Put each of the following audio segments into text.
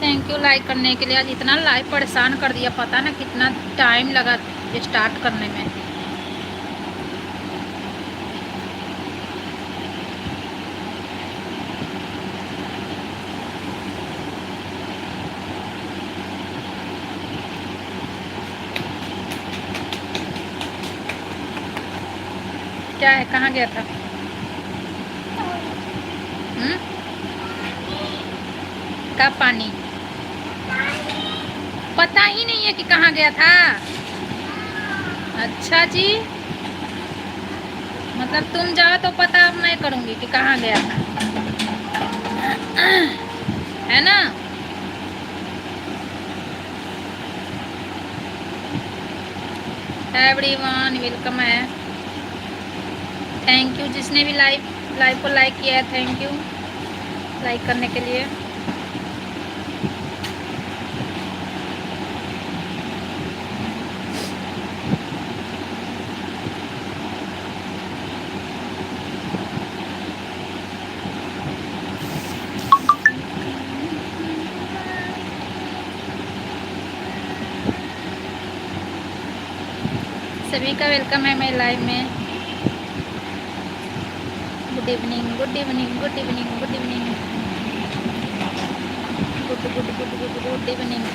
Thank you like करने के लिए। आज इतना लाइक परेशान कर दिया, पता ना कितना टाइम लगा स्टार्ट करने में। क्या है, कहाँ गया था? का पानी पता ही नहीं है कि कहाँ गया था। अच्छा जी, मतलब तुम जाओ तो पता अब मैं करूँगी कि कहाँ गया था, है ना। एवरीवन वेलकम है। थैंक यू जिसने भी लाइव को लाइक किया है, थैंक यू लाइक करने के लिए। सभी का वेलकम है मेरे लाइव में। Good evening, good evening, good evening, good evening, good good good good good evening.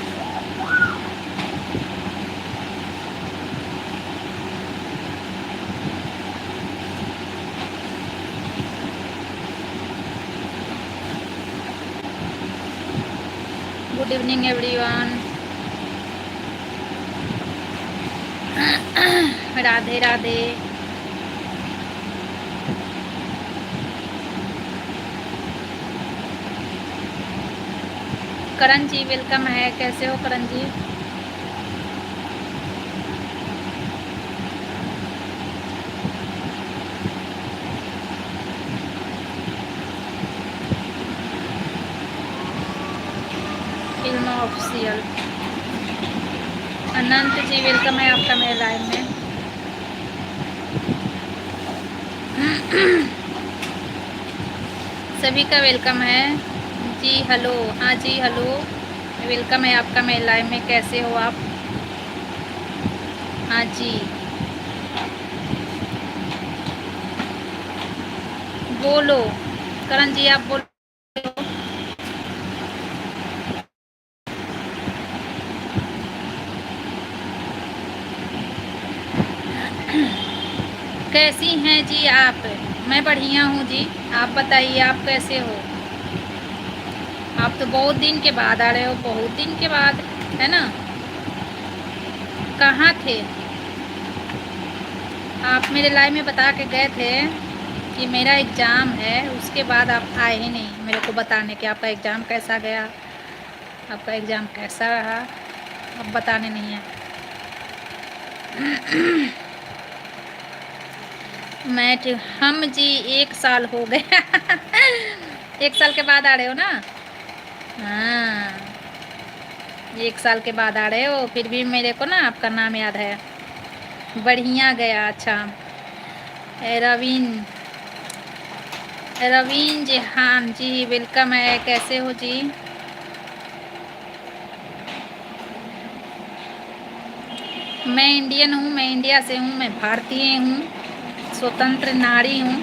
Good evening everyone. Radhe Radhe. Karan ji welcome है, कैसे हो Karan ji? Film official. Anant ji welcome है आपका मेरे लाइव में। सभी का वेलकम है जी। हेलो, हाँ जी हेलो, वेलकम है आपका मेरे लाइव में। कैसे हो आप? हाँ जी बोलो, करण जी आप बोलो। कैसी हैं जी आप? मैं बढ़िया हूँ जी, आप बताइए आप कैसे हो? आप तो बहुत दिन के बाद आ रहे हो, बहुत दिन के बाद, है ना। कहाँ थे आप? मेरे लाइव में बता के गए थे कि मेरा एग्ज़ाम है, उसके बाद आप आए ही नहीं मेरे को बताने कि आपका एग्ज़ाम कैसा गया, आपका एग्ज़ाम कैसा रहा। अब बताने नहीं है। मैं हम जी 1 साल हो गया। 1 साल के बाद आ रहे हो ना? हाँ, 1 साल के बाद आ रहे हो, फिर भी मेरे को ना आपका नाम याद है। बढ़िया गया। अच्छा, रवीन, रवीन जी, हाँ जी वेलकम है, कैसे हो जी? मैं इंडियन हूँ, मैं इंडिया से हूँ, मैं भारतीय हूँ, स्वतंत्र नारी हूँ।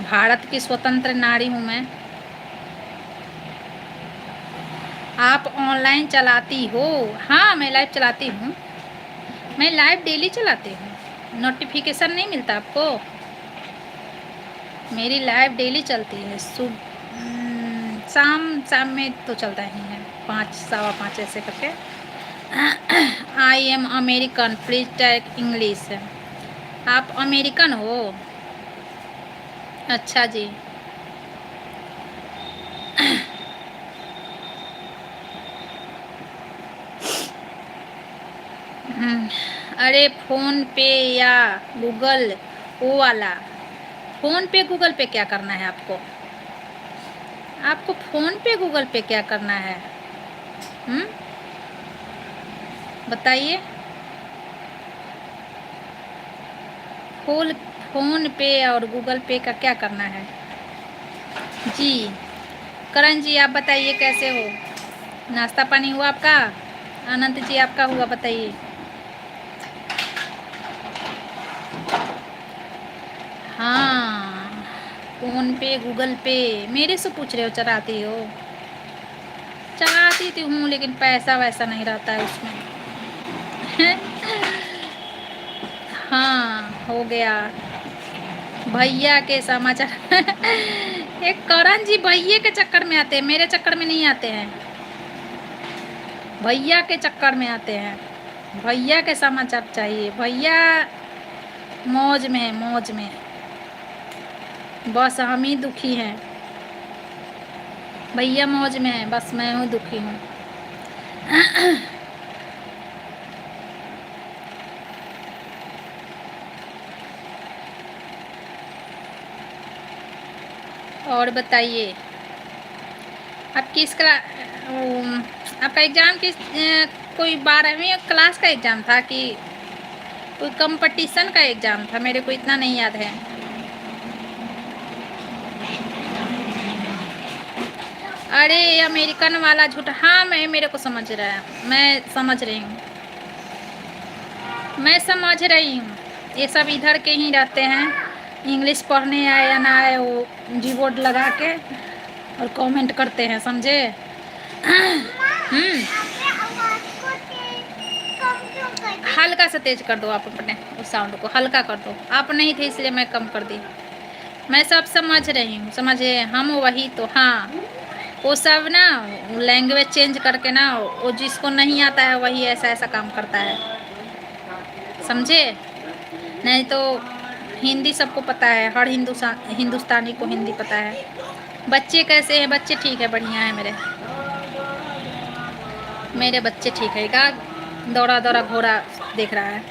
भारत की स्वतंत्र नारी हूँ मैं। आप ऑनलाइन चलाती हो? हाँ मैं लाइव चलाती हूँ, मैं लाइव डेली चलाती हूँ। नोटिफिकेशन नहीं मिलता आपको? मेरी लाइव डेली चलती है। शाम शाम में तो चलता ही है, 5 सवा 5 ऐसे करके। I am American, please tag English. आप अमेरिकन हो? अच्छा जी। अरे फ़ोन पे या गूगल, वो वाला। फ़ोन पे गूगल पे क्या करना है आपको? आपको फ़ोन पे गूगल पे क्या करना है? हम्म, बताइए। फुल फ़ोन पे और गूगल पे का क्या करना है? जी करण जी, आप बताइए कैसे हो? नाश्ता पानी हुआ आपका? अनंत जी आपका हुआ, बताइए। हाँ, फोन पे गूगल पे मेरे से पूछ रहे हो? चलाती हो? चलाती तो हूँ लेकिन पैसा वैसा नहीं रहता है उसमें। हाँ हो गया। भैया के समाचार। एक करण जी भैया के चक्कर में आते हैं, मेरे चक्कर में नहीं आते हैं। भैया के चक्कर में आते हैं। भैया के समाचार चाहिए। भैया मौज में है, मौज में। बस हम ही दुखी हैं। भैया मौज में है, बस मैं हूँ दुखी हूँ। और बताइए, आप किस आपका एग्ज़ाम किस कोई 12वीं क्लास का एग्ज़ाम था कि कोई कंपटीशन का एग्ज़ाम था? मेरे को इतना नहीं याद है। अरे अमेरिकन वाला झूठा, हाँ मैं, मेरे को समझ रहा है, मैं समझ रही हूँ, मैं समझ रही हूँ। ये सब इधर के ही रहते हैं, इंग्लिश पढ़ने आए या ना आए, वो कीबोर्ड लगा के और कमेंट करते हैं, समझे? हल्का सा तेज कर दो आप अपने उस साउंड को, हल्का कर दो। आप नहीं थे इसलिए मैं कम कर दी। मैं सब समझ रही हूँ, समझे? हम वही तो, हाँ वो सब ना लैंग्वेज चेंज करके ना, वो जिसको नहीं आता है वही ऐसा ऐसा काम करता है, समझे? नहीं तो हिंदी सबको पता है, हर हिंदुस्तानी को हिंदी पता है। बच्चे कैसे हैं? बच्चे ठीक है, बढ़िया है मेरे। मेरे बच्चे ठीक है का, दौड़ा दौड़ा घोड़ा देख रहा है।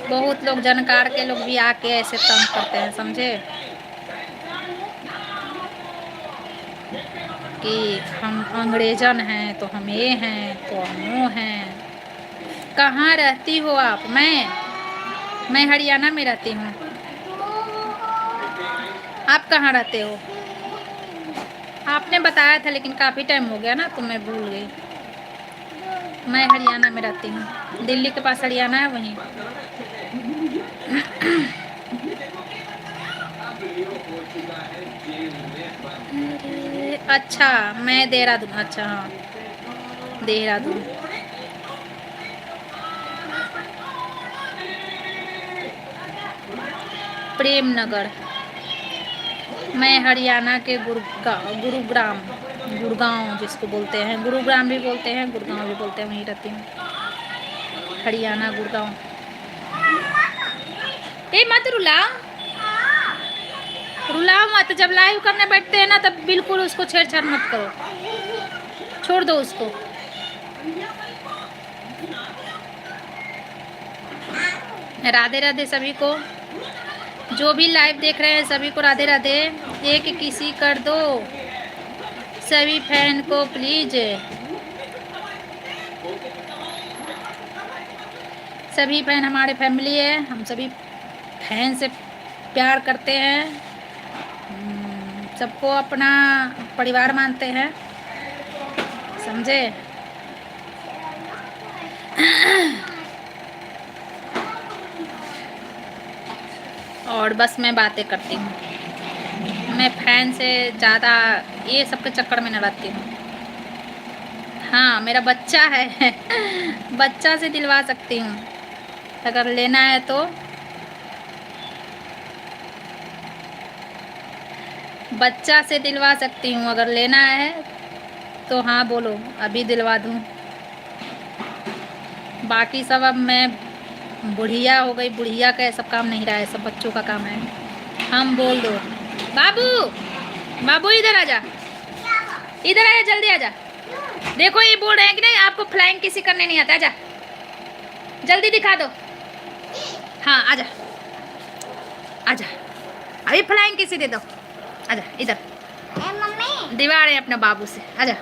बहुत लोग जानकार के लोग भी आके ऐसे तंग करते हैं, समझे? कि हम अंग्रेजन हैं तो हम ये हैं तो हम वो हैं। कहाँ रहती हो आप? मैं हरियाणा में रहती हूँ। आप कहाँ रहते हो? आपने बताया था लेकिन काफ़ी टाइम हो गया ना, तो मैं भूल गई। मैं हरियाणा में रहती हूँ, दिल्ली के पास हरियाणा है, वहीं। अच्छा, मैं देहरादून, अच्छा हाँ देहरादून। प्रेम नगर। मैं हरियाणा के गुरुग्राम, गुड़गांव जिसको बोलते हैं, गुरुग्राम भी बोलते हैं, गुड़गांव भी बोलते हैं, वहीं रहती हूँ। हरियाणा गुड़गांव। ए मत रुला, रुलाओ मत। जब लाइव करने बैठते हैं ना तब बिल्कुल उसको छेड़छाड़ मत करो, छोड़ दो उसको। राधे राधे सभी को, जो भी लाइव देख रहे हैं सभी को राधे राधे। एक किसी कर दो सभी फैन को प्लीज। सभी फैन हमारे फैमिली है, हम सभी फैन से प्यार करते हैं, सबको अपना परिवार मानते हैं, समझे? और बस मैं बातें करती हूँ, मैं फैन से ज़्यादा ये सब के चक्कर में न रहती हूँ। हाँ मेरा बच्चा है। बच्चा से दिलवा सकती हूँ अगर लेना है तो। बच्चा से दिलवा सकती हूँ अगर लेना है तो, हाँ बोलो, अभी दिलवा दूँ। बाकी सब अब मैं बुढ़िया हो गई, बुढ़िया का सब काम नहीं रहा है, सब बच्चों का काम है। हम बोल दो। बाबू, बाबू इधर आजा, इधर आजा, जल्दी आजा। देखो ये बोल रहे हैं कि नहीं आपको फ्लाइंग किसी करने नहीं आता, आजा जल्दी दिखा दो। हाँ आजा, आजा, अभी फ्लाइंग किसी दे दो, आजा इधर। मम्मी दिवा रहे हैं अपने बाबू से, आजा।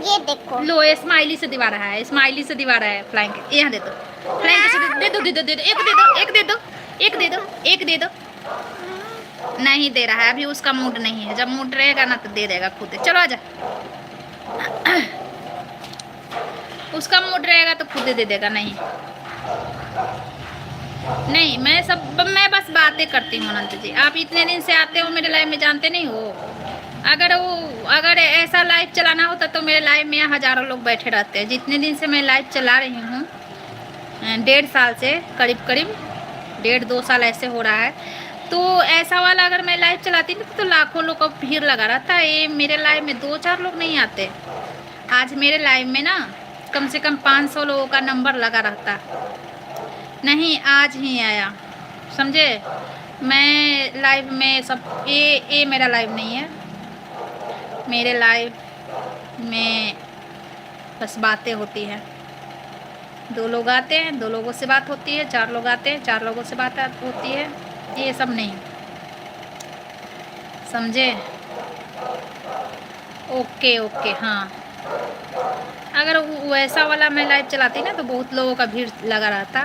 ये देखो, लो ये स्माइली से दिवा रहा है, स्माइली से दिवा रहा है फ्लाइंग, यहाँ दे दो। फ्लाइंग किस दे दो, दे दो, दे दो, एक दे दो, एक दे दो, एक दे दो, एक दे दो। नहीं दे रहा है, अभी उसका मूड नहीं है। जब मूड रहेगा ना तो दे देगा खुद। चलो आजा। उसका मूड रहेगा तो खुद दे देगा। नहीं नहीं, मैं बस बातें करती हूँ अनंत जी। आप इतने दिन से आते हो मेरे लाइफ में, जानते नहीं हो। अगर ऐसा लाइव चलाना होता तो मेरे लाइव में हजारों लोग बैठे रहते हैं। जितने दिन से मैं लाइव चला रही हूँ, 1.5 साल से करीब करीब, 1.5-2 साल ऐसे हो रहा है। तो ऐसा वाला अगर मैं लाइव चलाती ना तो लाखों लोग का भीड़ लगा रहता है। ये मेरे लाइव में 2-4 लोग नहीं आते। आज मेरे लाइव में ना कम से कम 500 लोगों का नंबर लगा रहता। नहीं, आज ही आया, समझे। मैं लाइव में सब ये मेरा लाइव नहीं है। मेरे लाइव में बस बातें होती है। 2 लोग आते हैं, 2 लोगों से बात होती है। 4 लोग आते हैं, 4 लोगों से बात होती है। ये सब नहीं, समझे। ओके ओके, हाँ। अगर वैसा वाला मैं लाइव चलाती ना तो बहुत लोगों का भीड़ लगा रहता।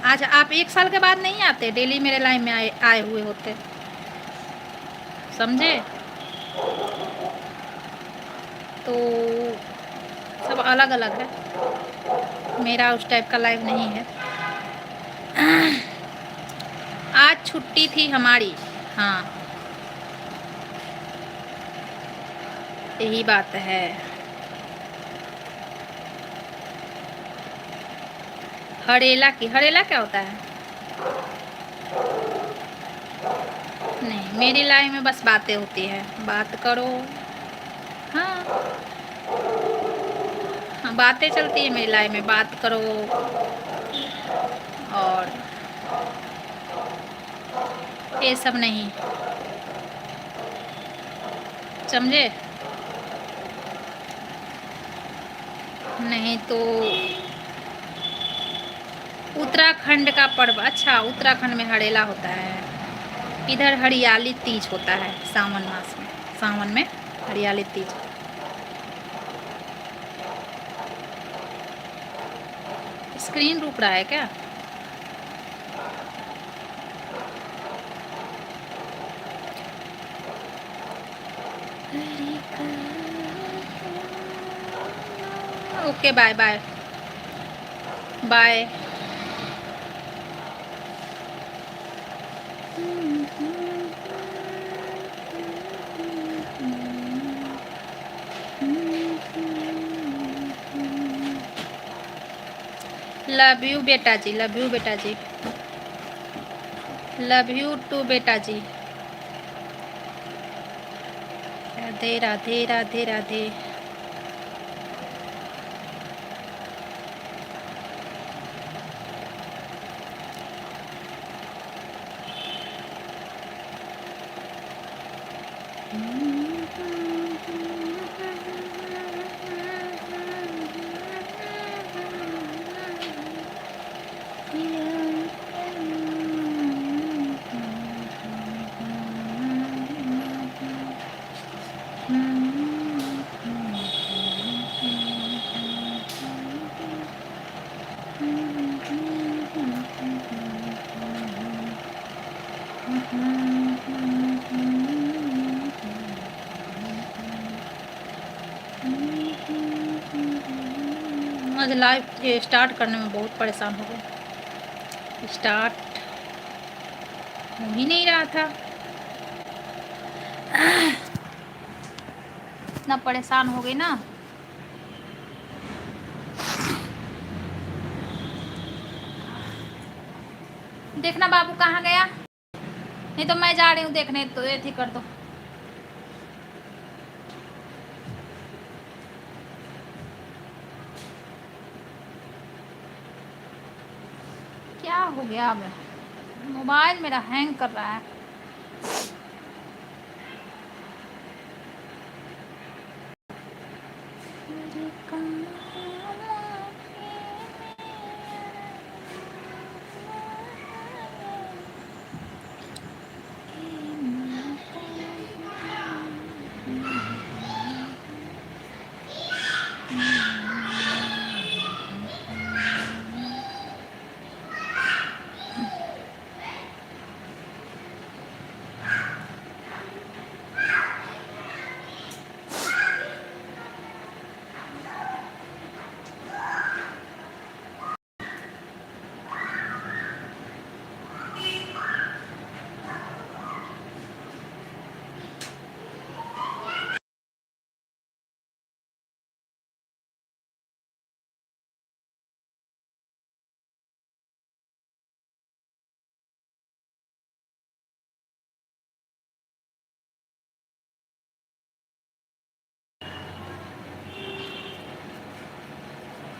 आज आप 1 साल के बाद नहीं आते, डेली मेरे लाइव में आए हुए होते, समझे। तो सब अलग अलग है, मेरा उस टाइप का लाइव नहीं है। आज छुट्टी थी हमारी, हाँ, यही बात है। हड़ेला क्या होता है? नहीं, मेरी लाइफ में बस बातें होती है। बात करो, हाँ हाँ, बातें चलती है मेरी लाइफ में। बात करो और ये सब नहीं, समझे। नहीं तो उत्तराखंड का पर्व, अच्छा, उत्तराखंड में हड़ेला होता है। इधर हरियाली तीज होता है सावन मास में। सावन में हरियाली तीज। स्क्रीन रुक रहा है क्या? Okay, bye bye bye. Love you बेटा जी, लव यू बेटा जी, लव यू टू बेटा जी। राधे राधे राधे राधे। आज लाइव स्टार्ट करने में बहुत परेशान हो गए। स्टार्ट हो ही नहीं रहा था, इतना परेशान हो गई ना। देखना बाबू कहाँ गया, नहीं तो मैं जा रही हूँ देखने। तो ये थी कर दो। क्या हो गया? अब मोबाइल मेरा हैंग कर रहा है।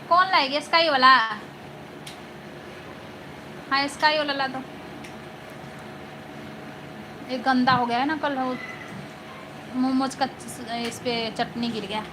कौन लाएगी? स्काई वाला? हाँ स्काई वाला ला दो। ये गंदा हो गया है ना, कल मोमोज का इस पे चटनी गिर गया।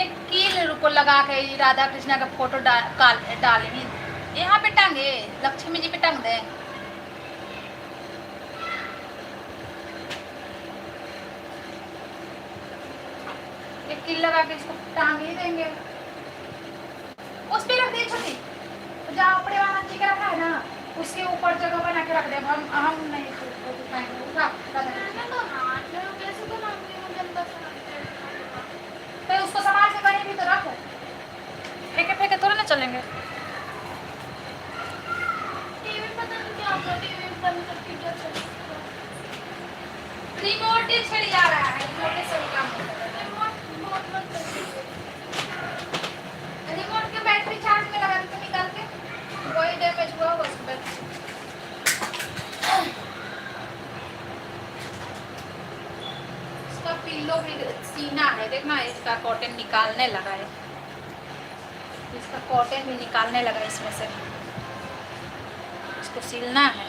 एक कील को लगा के राधा कृष्णा का फोटो डालेंगे यहाँ पे, टांगे लक्ष्मी जी पे टांग दे। एक कील लगा के इसको टांग ही देंगे। उस पे रख दे छोटी, जहाँ अपने वाला ठीक रखा है ना उसके ऊपर जगह बना के रख दे। हम नहीं तो उसको संभाल के कहीं भी तो रखो, फेंके फेंके थोड़ा ना चलेंगे। रिमोट ही छिड़ जा रहा है, रिमोट से ही काम होता है। रिमोट के बैटरी चार्ज में लगा के निकाल के, वही डैमेज हुआ होगा उसकी बैटरी। इसका पिल्लो भी सीना है, देखना इसका कॉटन निकालने लगा है, इसका कॉटन भी निकालने लगा इसमें से, इसको सिलना है।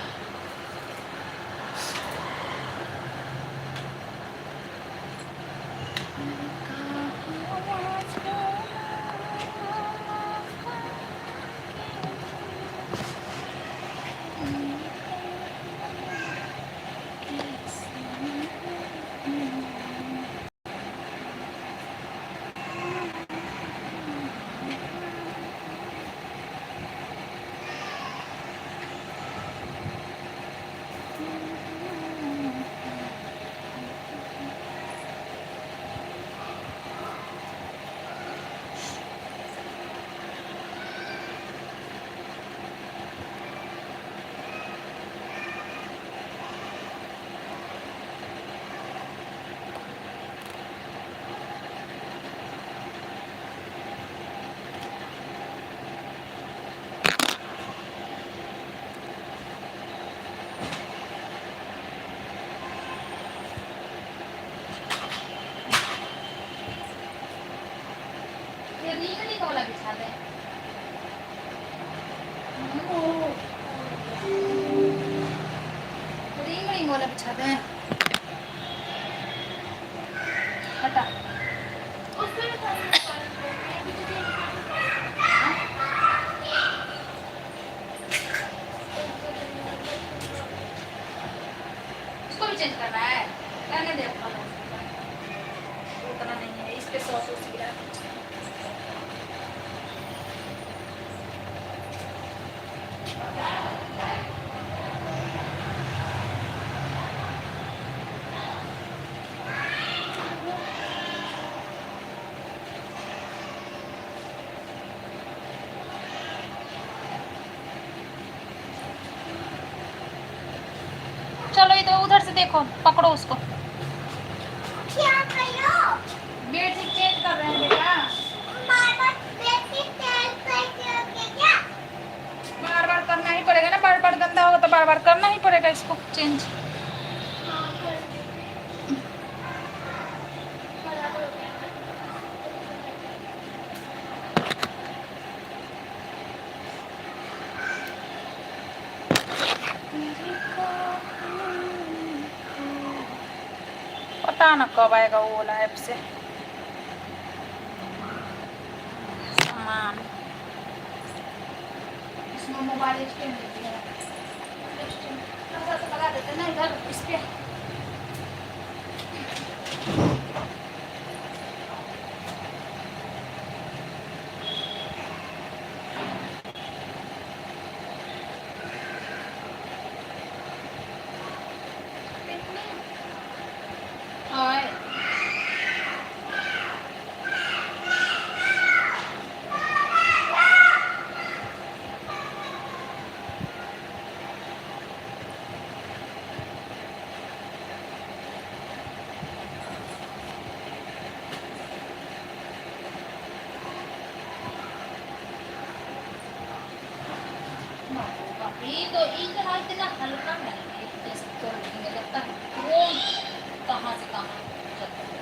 वाला बिछा दे। रिंग रिंग वाला बिछा दे। हटा। उसको भी चेंज करना है, रहने दे उतना नहीं है, इस पे सॉस गिरा। चलो इधर उधर से देखो, पकड़ो उसको। क्या कर रहे हो? बेड शीट चेंज कर रहे हैं बेटा। बार-बार बेड शीट चेंज करके क्या? बार-बार करना ही पड़ेगा ना, बार-बार गंदा होगा तो बार-बार करना ही पड़ेगा इसको चेंज। पता ना कब आएगा वो वाला ऐप से सामान। इसमें मोबाइल स्टैंड है, तो लगा देते ना इधर इस पे। ये तो इतना इतना हल्का है, जैसे तो लगने लगता है वो कहाँ से कहाँ चलता है।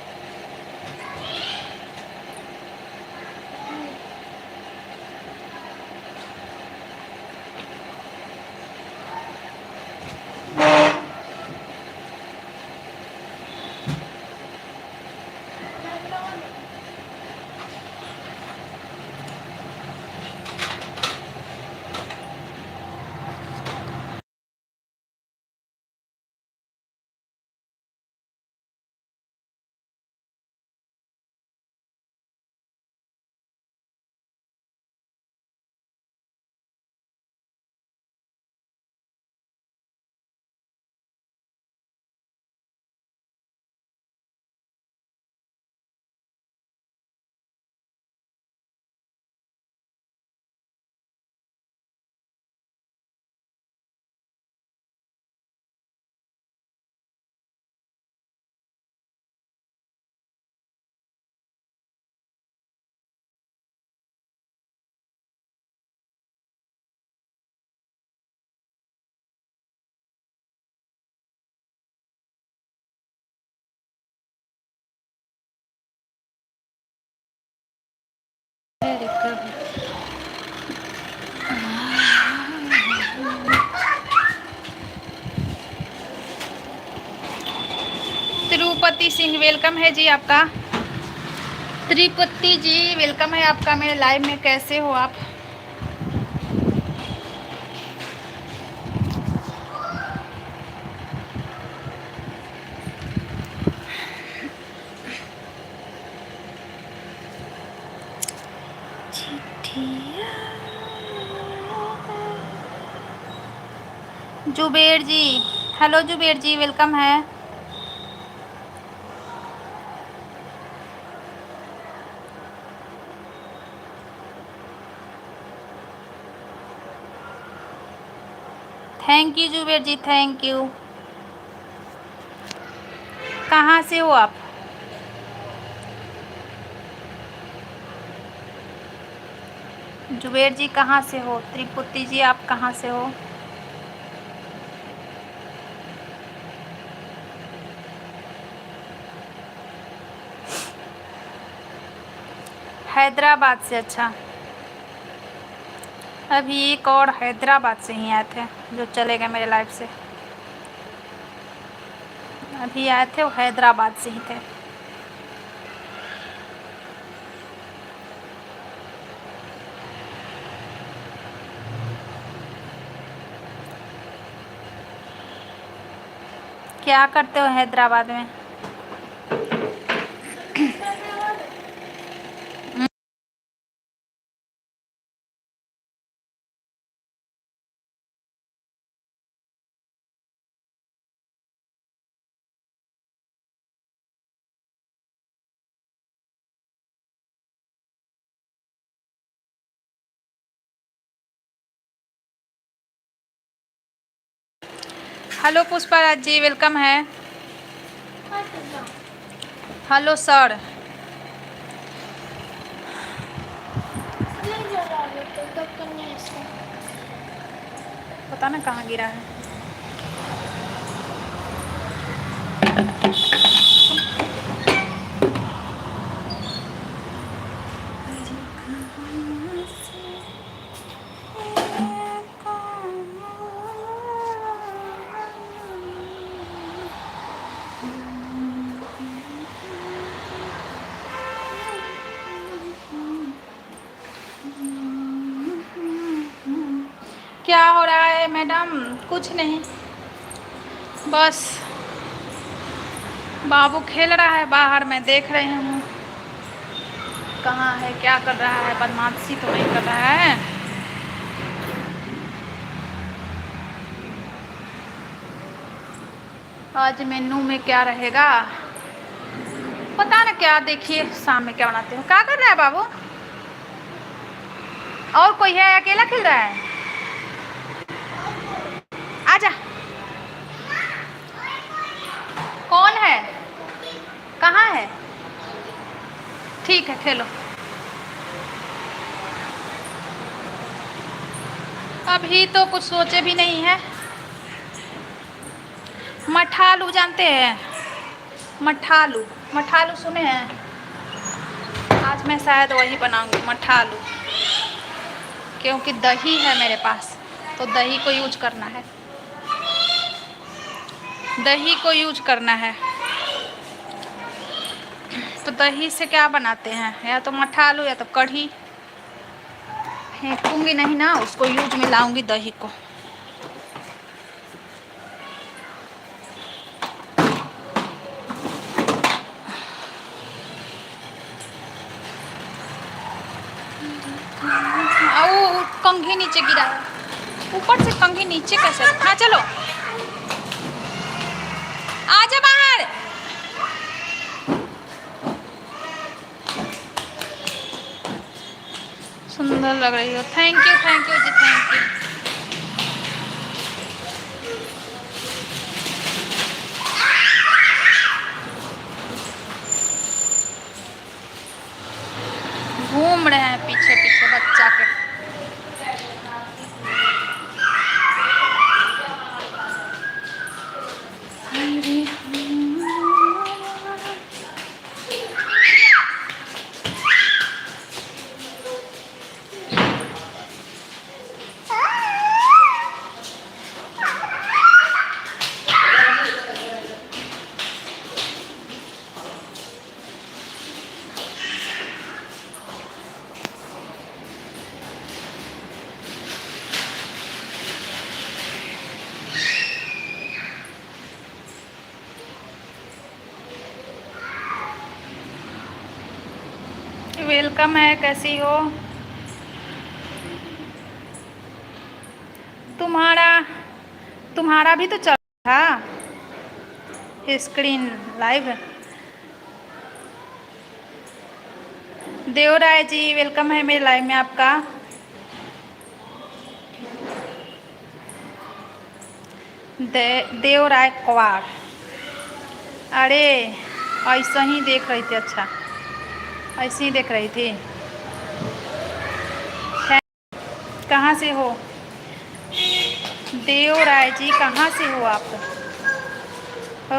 तिरुपति सिंह वेलकम है जी आपका। तिरुपति जी वेलकम है आपका मेरे लाइव में। कैसे हो आप? जुबेर जी, हेलो जुबेर जी वेलकम है। Thank you Zubair ji, thank you. कहाँ से हो आप? जुबेर जी कहाँ से हो? त्रिपुटी जी आप कहाँ से हो? हैदराबाद से। अच्छा, अभी एक और हैदराबाद से ही आए थे जो चले गए मेरे लाइफ से। अभी आए थे वो हैदराबाद से ही थे। क्या करते हो हैदराबाद में? हेलो पुष्पाराज जी वेलकम है। Hello sir. पता ना कहाँ गिरा है। क्या हो रहा है मैडम? कुछ नहीं, बस बाबू खेल रहा है बाहर, मैं देख रही हूँ कहाँ है, क्या कर रहा है। बदमाशी तो नहीं कर रहा है। आज मेनू में क्या रहेगा पता ना क्या। देखिए शाम में क्या बनाते हो। क्या कर रहा है बाबू? और कोई है? अकेला खेल रहा है? आजा। कौन है? कहाँ है? ठीक है खेलो। अभी तो कुछ सोचे भी नहीं है। मठालू जानते हैं? मठालू, मठालू सुने हैं? आज मैं शायद वही बनाऊंगी, मठालू, क्योंकि दही है मेरे पास तो दही को यूज करना है, दही को यूज करना है। तो दही से क्या बनाते हैं, या तो मठालू या तो कढ़ी। फेंकूंगी नहीं ना, उसको यूज में लाऊंगी दही को। ओ कंघी नीचे गिरा है, ऊपर से कंघी नीचे कैसे? हाँ चलो आजा बाहर। सुंदर लग रही हो, थैंक यू जी, थैंक यू। घूम रहे हैं पीछे पीछे बच्चा के। वेलकम है, कैसी हो? तुम्हारा भी तो चल रहा था स्क्रीन लाइव। देवराय जी वेलकम है मेरे लाइव में आपका। देवराय कवाड़। अरे ऐसा ही देख रही थी, अच्छा ऐसे ही देख रही थी। कहाँ से हो देवराय जी, कहाँ से हो आप?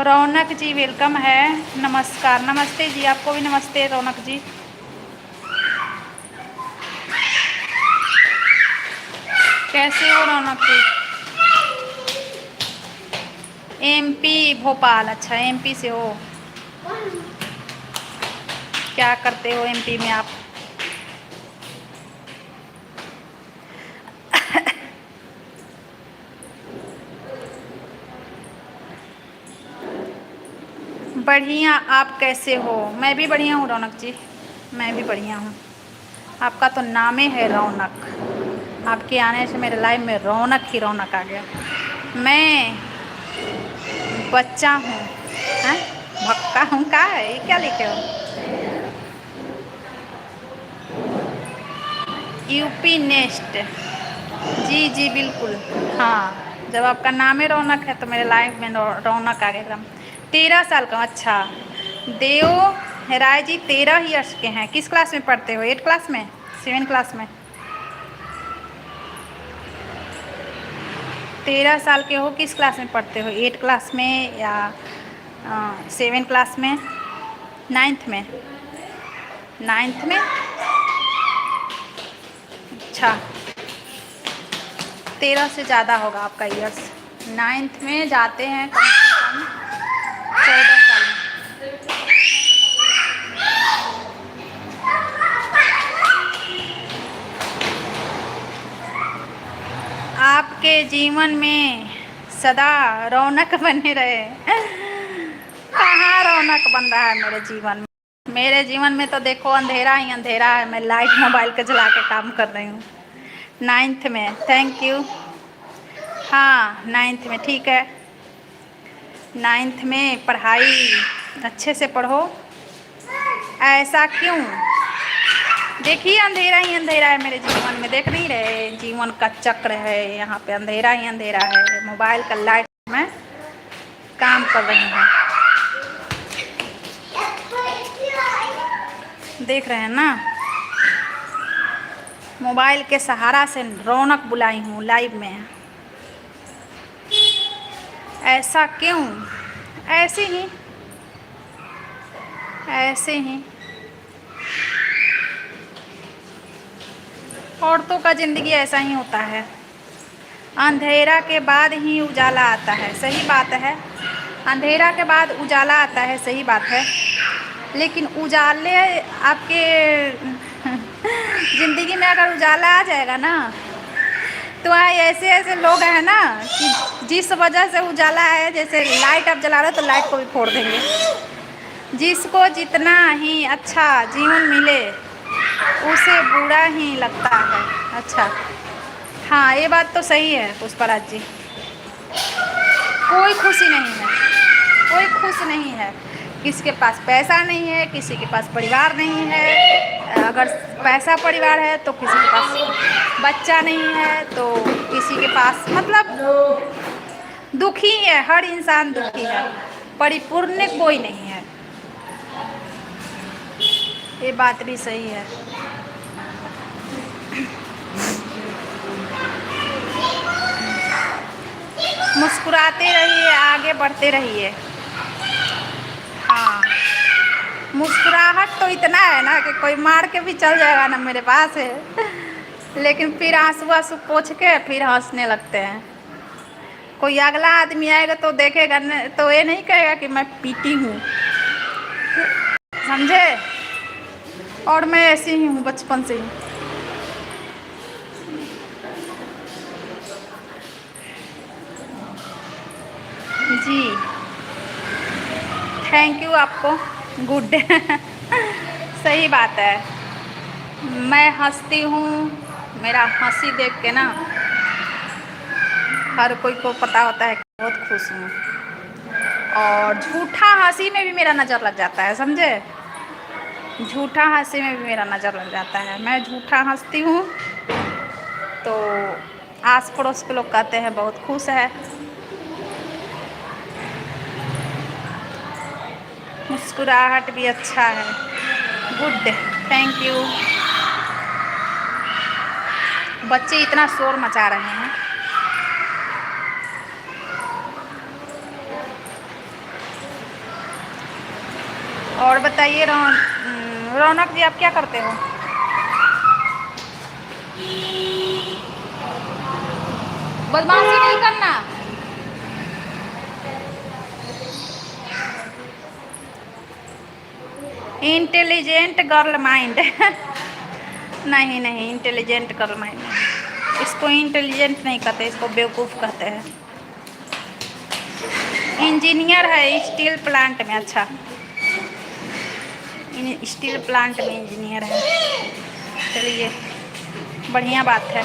रौनक जी वेलकम है, नमस्कार। नमस्ते जी, आपको भी नमस्ते रौनक जी। कैसे हो रौनक जी? एमपी भोपाल, अच्छा एमपी से हो। क्या करते हो एमपी में आप? बढ़िया, आप कैसे हो? मैं भी बढ़िया हूँ रौनक जी, मैं भी बढ़िया हूँ। आपका तो नाम ही है रौनक, आपके आने से मेरे लाइफ में रौनक ही रौनक आ गया। मैं बच्चा हूँ, हैं भक्का हूँ, का है ये, क्या लिखे हो? यूपी नेक्स्ट, जी जी बिल्कुल। हाँ, जब आपका नाम ही रौनक है तो मेरे लाइफ में रौनक आ गया एकदम। 13 साल का, अच्छा। देव राय जी 13 ईयर्स के हैं। किस क्लास में पढ़ते हो? 8 क्लास में, 7 क्लास में? 13 साल के हो, किस क्लास में पढ़ते हो? 8 क्लास में या 7 क्लास में? 9th में? 9th में, अच्छा 13 से ज़्यादा होगा आपका ईयर्स। 9th में जाते हैं कम से कम 14 साल में। आपके जीवन में सदा रौनक बने रहे। कहाँ रौनक बन रहा है मेरे जीवन में? मेरे जीवन में तो देखो अंधेरा ही अंधेरा है। मैं लाइट मोबाइल के जला के काम कर रही हूँ। 9th में, थैंक यू। हाँ 9th में, ठीक है। 9th में पढ़ाई अच्छे से पढ़ो। ऐसा क्यों? देखिए अंधेरा ही अंधेरा है मेरे जीवन में, देख नहीं रहे? जीवन का चक्र है, यहाँ पे अंधेरा ही अंधेरा है। मोबाइल का लाइट में काम कर रही हूँ, देख रहे हैं ना? मोबाइल के सहारा से रौनक बुलाई हूँ लाइव में। ऐसा क्यों? ऐसे ही, ऐसे ही। औरतों का ज़िंदगी ऐसा ही होता है, अंधेरा के बाद ही उजाला आता है। सही बात है, अंधेरा के बाद उजाला आता है, सही बात है। लेकिन उजाले आपके ज़िंदगी में अगर उजाला आ जाएगा ना, तो वहाँ ऐसे ऐसे लोग हैं ना कि जिस वजह से उजाला है, जैसे लाइट आप जला रहे हो तो लाइट को भी फोड़ देंगे। जिसको जितना ही अच्छा जीवन मिले उसे बुरा ही लगता है। अच्छा, हाँ ये बात तो सही है पुष्पराज जी। कोई खुशी नहीं है, कोई खुश नहीं है। किसी के पास पैसा नहीं है, किसी के पास परिवार नहीं है। अगर पैसा परिवार है तो किसी के पास बच्चा नहीं है, तो किसी के पास मतलब दुखी है। हर इंसान दुखी है, परिपूर्ण कोई नहीं है। ये बात भी सही है। मुस्कुराते रहिए, आगे बढ़ते रहिए। हाँ, मुस्कुराहट तो इतना है ना कि कोई मार के भी चल जाएगा ना, मेरे पास है। लेकिन फिर आंसू आंसू पोंछ के फिर हंसने लगते हैं। कोई अगला आदमी आएगा तो देखेगा तो ये नहीं कहेगा कि मैं पीटी हूँ, समझे। और मैं ऐसी ही हूँ बचपन से ही। जी, थैंक यू आपको। गुड सही बात है। मैं हंसती हूँ, मेरा हंसी देख के ना हर कोई को पता होता है कि बहुत खुश हूँ। और झूठा हंसी में भी मेरा नज़र लग जाता है, समझे। झूठा हंसी में भी मेरा नज़र लग जाता है। मैं झूठा हंसती हूँ तो आस पड़ोस के लोग कहते हैं बहुत खुश है। मुस्कुराहट भी अच्छा है। Good, thank you. बच्चे इतना शोर मचा रहे हैं। और बताइए रौनक जी, आप क्या करते हो? बदमाशी नहीं करना। इंटेलिजेंट गर्ल माइंड नहीं नहीं, इंटेलिजेंट गर्ल माइंड नहीं। इसको इंटेलिजेंट नहीं कहते, इसको बेवकूफ़ कहते हैं। इंजीनियर है स्टील प्लांट में। अच्छा, स्टील प्लांट में इंजीनियर है। चलिए, बढ़िया बात है।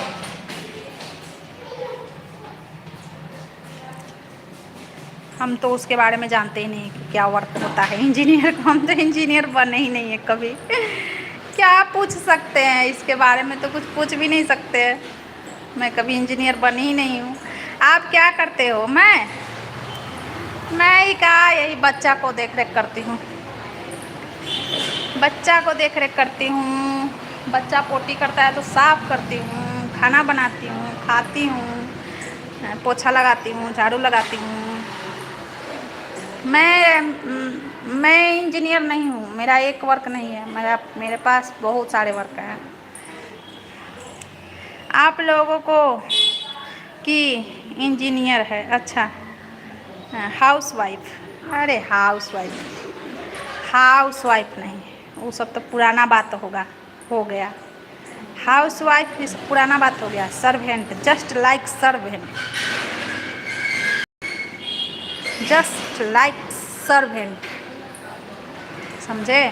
हम तो उसके बारे में जानते ही नहीं कि क्या वर्क होता है इंजीनियर को। हम तो इंजीनियर बने ही नहीं है कभी। क्या पूछ सकते हैं इसके बारे में? तो कुछ पूछ भी नहीं सकते हैं। मैं कभी इंजीनियर बनी ही नहीं हूँ। आप क्या करते हो? मैं ही कहा, यही बच्चा को देख रेख करती हूँ। बच्चा को देख रेख करती हूँ। बच्चा पोटी करता है तो साफ करती हूँ, खाना बनाती हूँ, खाती हूँ, पोछा लगाती हूँ, झाड़ू लगाती हूँ। मैं इंजीनियर नहीं हूँ। मेरा एक वर्क नहीं है, मेरे पास बहुत सारे वर्क हैं। आप लोगों को कि इंजीनियर है। अच्छा, हाउस वाइफ। अरे हाउस वाइफ नहीं, वो सब तो पुराना बात हो गया। हाउस वाइफ इस पुराना बात हो गया। Servant, just like servant, just like servant, समझे।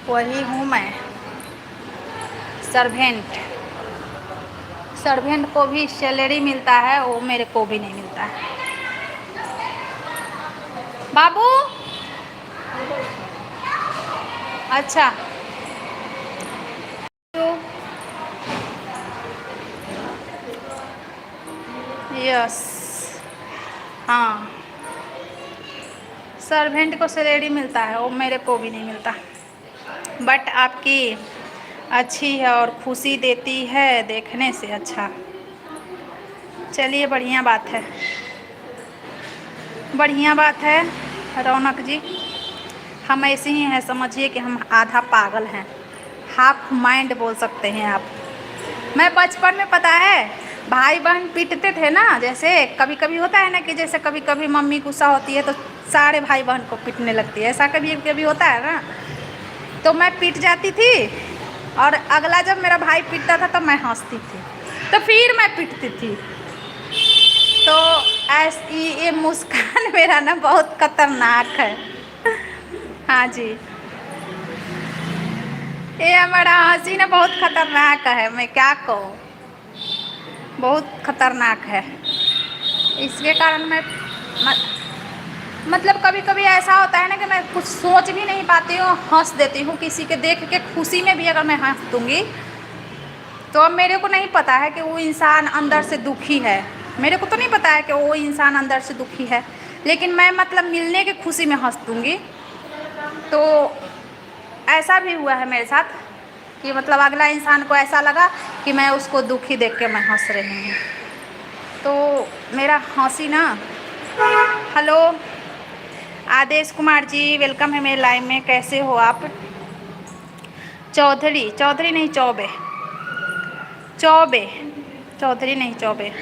वही हूँ मैं, सर्वेंट। सर्वेंट को भी सैलरी मिलता है, वो मेरे को भी नहीं मिलता है। बाबू, अच्छा, यस, हाँ, सर्वेंट को सैलरी मिलता है, वो मेरे को भी नहीं मिलता। बट आपकी अच्छी है और खुशी देती है देखने से। अच्छा, चलिए बढ़िया बात है, बढ़िया बात है रौनक जी। हम ऐसे ही हैं, समझिए कि हम आधा पागल हैं, हाफ माइंड बोल सकते हैं आप। मैं बचपन में पता है भाई बहन पीटते थे ना, जैसे कभी कभी होता है ना कि जैसे कभी कभी मम्मी गुस्सा होती है तो सारे भाई बहन को पीटने लगती है, ऐसा कभी कभी होता है ना। तो मैं पीट जाती थी और अगला जब मेरा भाई पीटता था तो मैं हंसती थी, तो फिर मैं पीटती थी। तो ऐसी ये मुस्कान मेरा ना बहुत खतरनाक है। हाँ जी, ये हमारा हंसी ना बहुत खतरनाक है, मैं क्या कहूँ, बहुत खतरनाक है। इसके कारण मैं मतलब कभी कभी ऐसा होता है ना कि मैं कुछ सोच भी नहीं पाती हूँ, हंस देती हूँ किसी के देख के, खुशी में भी अगर मैं हंस दूँगी तो अब मेरे को नहीं पता है कि वो इंसान अंदर से दुखी है। मेरे को तो नहीं पता है कि वो इंसान अंदर से दुखी है, लेकिन मैं मतलब मिलने की खुशी में हंस दूँगी। तो ऐसा भी हुआ है मेरे साथ कि मतलब अगला इंसान को ऐसा लगा कि मैं उसको दुखी देख के मैं हंस रही हूँ। तो मेरा हंसी ना। हेलो आदेश कुमार जी, वेलकम है मेरे लाइव में, कैसे हो आप? चौधरी, चौधरी नहीं चौबे, चौबे, चौधरी नहीं चौबे।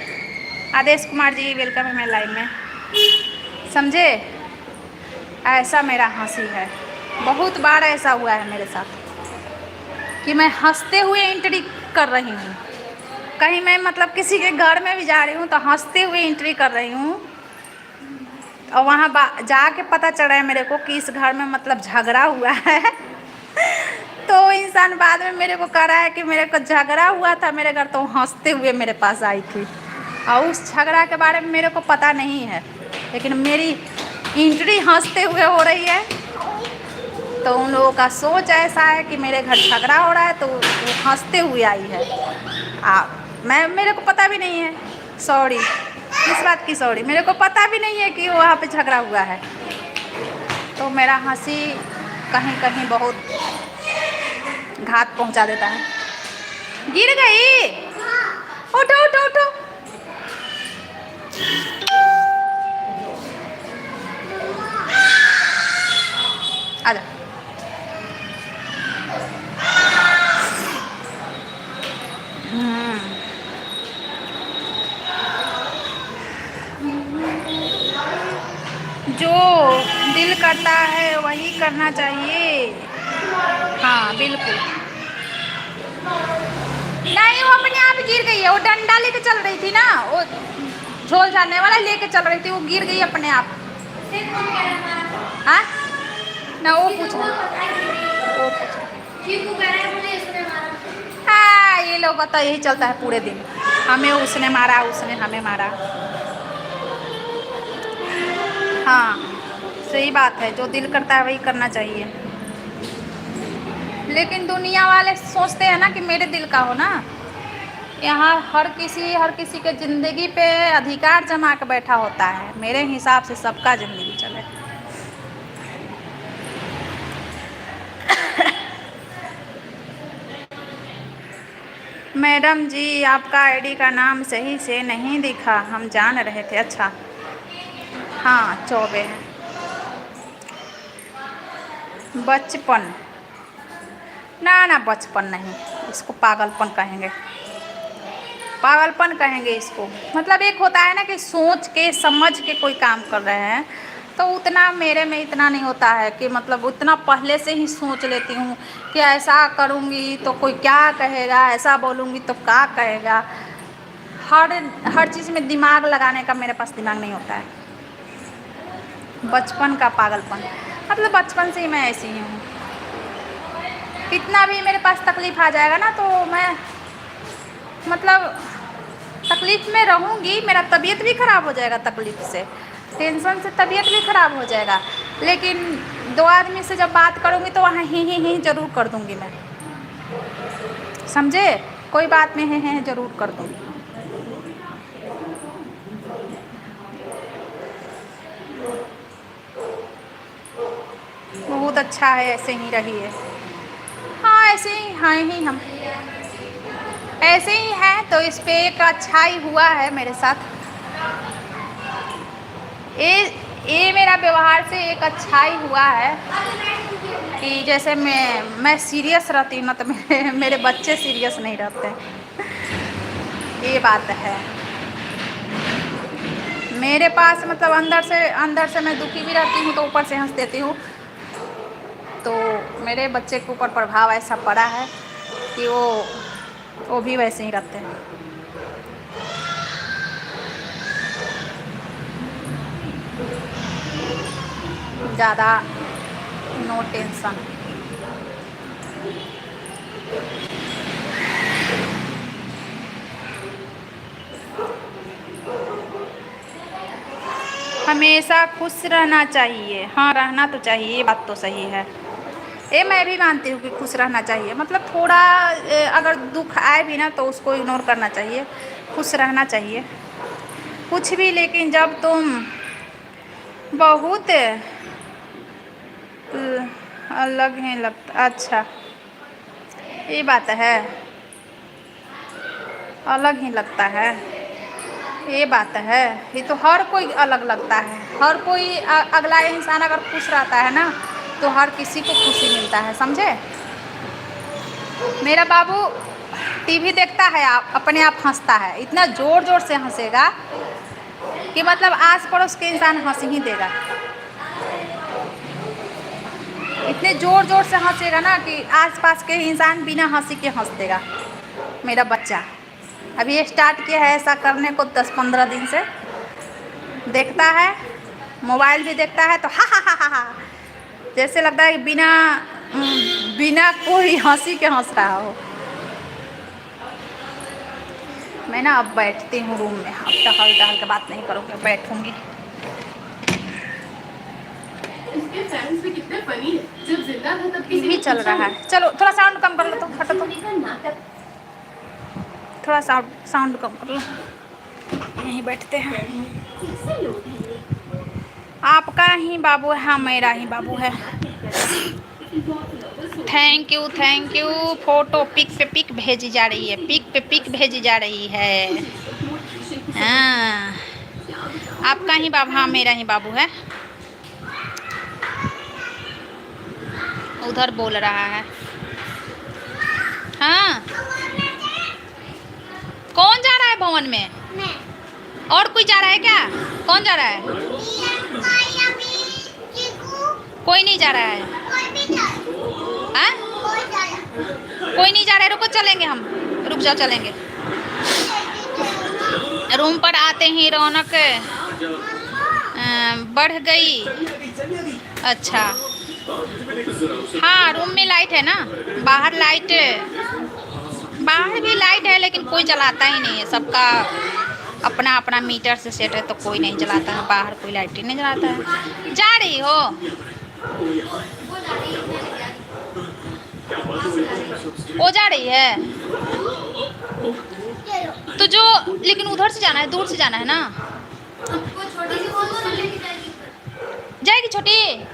आदेश कुमार जी वेलकम है मेरे लाइव में, समझे? ऐसा मेरा हंसी है, बहुत बार ऐसा हुआ है मेरे साथ कि मैं हंसते हुए एंट्री कर रही हूँ, कहीं मैं मतलब किसी के घर में भी जा रही हूँ तो हंसते हुए एंट्री कर रही हूँ, और वहाँ जाके पता चल रहा है मेरे को कि इस घर में मतलब झगड़ा हुआ है। तो इंसान बाद में मेरे को कह रहा है कि मेरे को झगड़ा हुआ था मेरे घर, तो हंसते हुए मेरे पास आई थी, और उस झगड़ा के बारे में मेरे को पता नहीं है, लेकिन मेरी एंट्री हंसते हुए हो रही है। तो उन लोगों का सोच ऐसा है कि मेरे घर झगड़ा हो रहा है तो वो हंसते हुए आई है। मेरे को पता भी नहीं है, सॉरी, इस बात की सॉरी, मेरे को पता भी नहीं है कि वहाँ पे झगड़ा हुआ है। तो मेरा हंसी कहीं कहीं बहुत घात पहुँचा देता है। गिर गई, उठो उठो उठो। आजा, जो दिल करता है वही करना चाहिए। हाँ बिल्कुल, नहीं वो अपने आप गिर गई है, वो डंडा लेके चल रही थी ना, वो झोल झाड़ने वाला लेके चल रही थी, वो गिर गई अपने आप। हाँ ना, वो पूछ हाँ, ये लोग तो यही चलता है पूरे दिन, हमें उसने मारा, उसने हमें मारा। हाँ सही बात है, जो दिल करता है वही करना चाहिए, लेकिन दुनिया वाले सोचते हैं ना कि मेरे दिल का हो ना। यहाँ हर किसी के ज़िंदगी पे अधिकार जमा के बैठा होता है, मेरे हिसाब से सबका ज़िंदगी चले। मैडम जी आपका आईडी का नाम सही से नहीं दिखा, हम जान रहे थे। अच्छा हाँ चौबे है। बचपन ना ना, बचपन नहीं, इसको पागलपन कहेंगे, पागलपन कहेंगे इसको। मतलब एक होता है ना कि सोच के समझ के कोई काम कर रहे हैं, तो उतना मेरे में इतना नहीं होता है कि मतलब उतना पहले से ही सोच लेती हूँ कि ऐसा करूँगी तो कोई क्या कहेगा, ऐसा बोलूँगी तो क्या कहेगा। हर चीज़ में दिमाग लगाने का मेरे पास दिमाग नहीं होता है। बचपन का पागलपन मतलब बचपन से ही मैं ऐसी ही हूँ, कितना भी मेरे पास तकलीफ़ आ जाएगा ना तो मैं मतलब तकलीफ़ में रहूँगी, मेरा तबीयत भी ख़राब हो जाएगा तकलीफ़ से, टेंशन से तबीयत भी ख़राब हो जाएगा, लेकिन दो आदमी से जब बात करूँगी तो वहाँ ही ज़रूर कर दूँगी मैं, समझे? कोई बात में है ज़रूर कर दूँगी। बहुत अच्छा है, ऐसे ही रहिए। हाँ ऐसे ही हैं ही हम, ऐसे ही हैं। तो इस पे एक अच्छाई हुआ है मेरे साथ, ये मेरा व्यवहार से एक अच्छाई हुआ है कि जैसे मैं सीरियस रहती हूँ ना, तो मेरे बच्चे सीरियस नहीं रहते, ये बात है। मेरे पास मतलब अंदर से मैं दुखी भी रहती हूँ तो ऊपर से हंस देती हूँ। तो मेरे बच्चे के ऊपर प्रभाव ऐसा पड़ा है कि वो भी वैसे ही रहते हैं। ज़्यादा नो टेंशन। हमेशा खुश रहना चाहिए, हाँ रहना तो चाहिए, ये बात तो सही है। ये मैं भी मानती हूँ कि खुश रहना चाहिए, मतलब थोड़ा अगर दुख आए भी ना तो उसको इग्नोर करना चाहिए, खुश रहना चाहिए कुछ भी। लेकिन जब तुम बहुत अलग ही लगता, अच्छा ये बात है, अलग ही लगता है, ये बात है। ये तो हर कोई अलग लगता है, हर कोई अगला इंसान अगर खुश रहता है ना तो हर किसी को खुशी मिलता है, समझे। मेरा बाबू टीवी देखता है, अपने आप हंसता है, इतना ज़ोर ज़ोर से हंसेगा कि मतलब आस पड़ोस के इंसान हंस ही देगा, इतने ज़ोर ज़ोर से हंसेगा ना कि आसपास के इंसान बिना हंसी के हंस देगा। मेरा बच्चा अभी ये स्टार्ट किया है ऐसा करने को, 10-15 दिन से देखता है, मोबाइल भी देखता है तो हा हा हा हा हा, जैसे लगता है कि बिना कोई हंसी के हंस रहा हो। मैं ना अब बैठती हूँ रूम में, अब टहल टहल के बात नहीं करूँगी, बैठूँगी। टीवी चल रहा है, चलो थोड़ा साउंड कम कर लो, तो हटो तो, थोड़ा साउंड कम कर लो, यहीं बैठते हैं। आपका ही बाबू है, हाँ मेरा ही बाबू है। Thank you. फोटो पिक पे पिक भेजी जा रही है, पिक पे पिक भेजी जा रही है। हाँ आपका ही बाबू, हाँ मेरा ही बाबू है। उधर बोल रहा है, हाँ कौन जा रहा है भवन में? और कोई जा रहा है क्या? कौन जा रहा है? कोई नहीं जा रहा है। हाँ कोई नहीं जा रहा है, रुको चलेंगे हम, रुक जाओ चलेंगे। रूम पर आते ही रौनक बढ़ गई। अच्छा हाँ रूम में लाइट है ना, बाहर भी लाइट है लेकिन कोई जलाता ही नहीं है, सबका अपना अपना मीटर से सेट है तो कोई नहीं जलाता है, बाहर कोई लाइट ही नहीं जलाता है। जा रही हो? वो जा रही है तो जो, लेकिन उधर से जाना है, दूर से जाना है ना। जाएगी छोटी,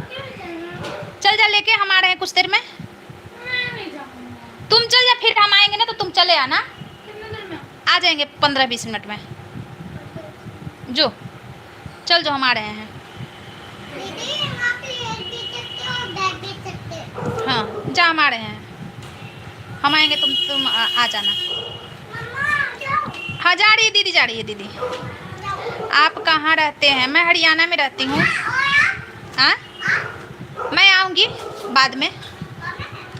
चल जा, लेके हम आ रहे हैं कुछ देर में। तुम चल जा, फिर हम आएंगे ना तो तुम चले आना, आ जाएंगे 15-20 मिनट में। जो चल जो, हम आ रहे हैं। हाँ जा, हम आ रहे हैं, हम आएंगे, तुम आ जाना। हाँ जा रही है दीदी, जा रही है दीदी। आप कहाँ रहते हैं? मैं हरियाणा में रहती हूँ। हाँ मैं आऊँगी बाद में।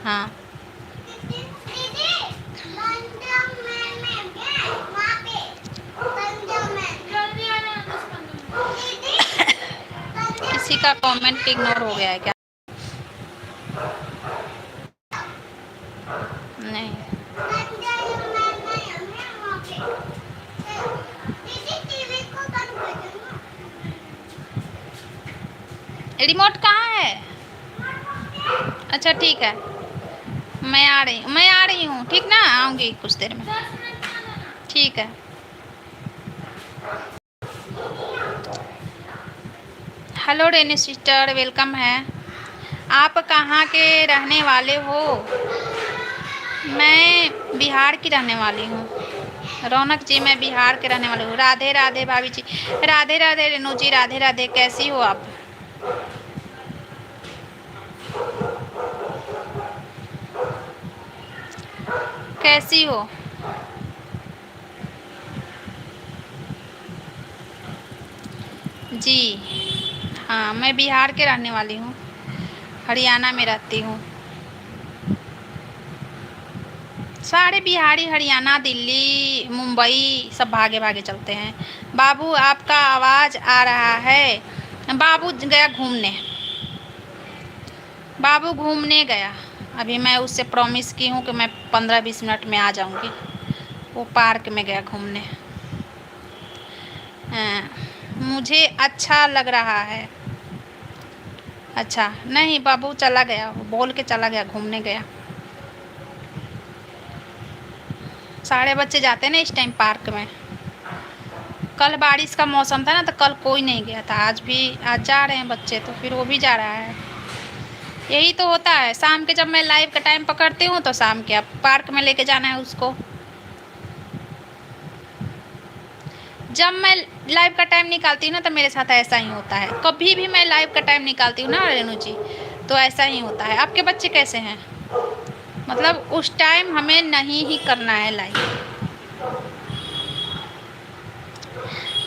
हाँ किसी का कमेंट इग्नोर हो गया है क्या? नहीं रिमोट कहाँ है? अच्छा ठीक है, मैं आ रही हूँ, ठीक ना, आऊँगी कुछ देर में, ठीक है। हेलो रेनी सिस्टर, वेलकम है। आप कहाँ के रहने वाले हो? मैं बिहार की रहने वाली हूँ रौनक जी, मैं बिहार के रहने वाली हूँ। राधे राधे भाभी जी, राधे राधे रेनू जी, राधे राधे। कैसी हो आप? कैसी हो? जी हाँ, मैं बिहार के रहने वाली हूँ, हरियाणा में रहती हूँ। सारे बिहारी हरियाणा, दिल्ली, मुंबई सब भागे भागे चलते हैं। बाबू आपका आवाज़ आ रहा है। बाबू गया घूमने, बाबू घूमने गया। अभी मैं उससे प्रॉमिस की हूँ कि मैं 15-20 मिनट में आ जाऊँगी। वो पार्क में गया घूमने। हाँ, मुझे अच्छा लग रहा है। अच्छा नहीं, बाबू चला गया, वो बोल के चला गया, घूमने गया। सारे बच्चे जाते हैं ना इस टाइम पार्क में। कल बारिश का मौसम था ना, तो कल कोई नहीं गया था। आज जा रहे हैं बच्चे, तो फिर वो भी जा रहा है। यही तो होता है, शाम के जब मैं लाइव का टाइम पकड़ती हूँ तो शाम के अब पार्क में लेके जाना है उसको। जब मैं लाइव का टाइम निकालती हूँ ना, तो मेरे साथ ऐसा ही होता है। कभी भी मैं लाइव का टाइम निकालती हूँ ना रेनू जी, तो ऐसा ही होता है। आपके बच्चे कैसे हैं? मतलब उस टाइम हमें नहीं ही करना है लाइव।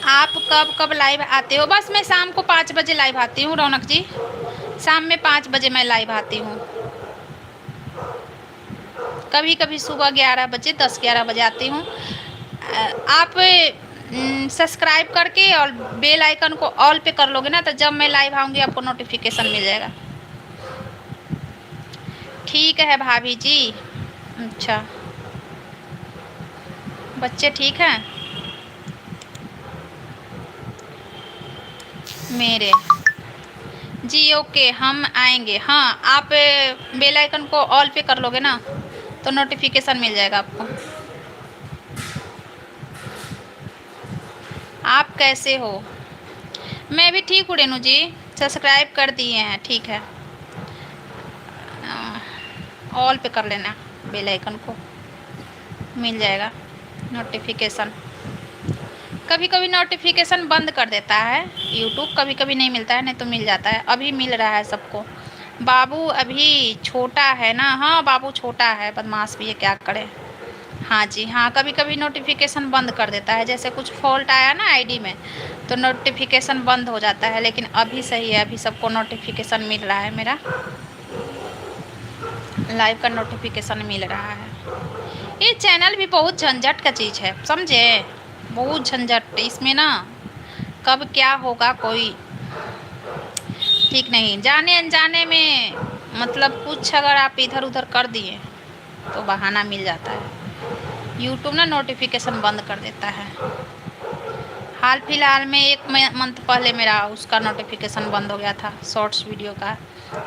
आप कब कब लाइव आते हो? बस मैं शाम को 5 बजे लाइव आती हूँ रौनक जी। शाम में 5 बजे मैं लाइव आती हूँ। कभी कभी सुबह 11 बजे, 10-11 बजे आती हूँ। आप सब्सक्राइब करके और बेल आइकन को ऑल पे कर लोगे ना, तो जब मैं लाइव आऊँगी आपको नोटिफिकेशन मिल जाएगा। ठीक है भाभी जी। अच्छा, बच्चे ठीक हैं मेरे? जी ओके, हम आएंगे। हाँ, आप बेल आइकन को ऑल पे कर लोगे ना, तो नोटिफिकेशन मिल जाएगा आपको। आप कैसे हो? मैं भी ठीक हूँ रेनू जी, सब्सक्राइब कर दिए हैं, ठीक है। ऑल पे कर लेना, बेल आइकन को मिल जाएगा नोटिफिकेशन। कभी कभी नोटिफिकेशन बंद कर देता है यूट्यूब, कभी कभी नहीं मिलता है, नहीं तो मिल जाता है। अभी मिल रहा है सबको। बाबू अभी छोटा है ना? हाँ, बाबू छोटा है, बदमाश भी है, क्या करें। हाँ जी हाँ, कभी कभी नोटिफिकेशन बंद कर देता है। जैसे कुछ फॉल्ट आया ना आईडी में, तो नोटिफिकेशन बंद हो जाता है। लेकिन अभी सही है, अभी सबको नोटिफिकेशन मिल रहा है। मेरा लाइव का नोटिफिकेशन मिल रहा है। ये चैनल भी बहुत झंझट का चीज़ है, समझे? बहुत झंझट इसमें ना, कब क्या होगा कोई ठीक नहीं। जाने अनजाने में मतलब कुछ अगर आप इधर उधर कर दिए तो बहाना मिल जाता है। यूट्यूब ना नोटिफिकेशन बंद कर देता है। हाल फिलहाल में 1 मंथ पहले मेरा उसका नोटिफिकेशन बंद हो गया था, शॉर्ट्स वीडियो का।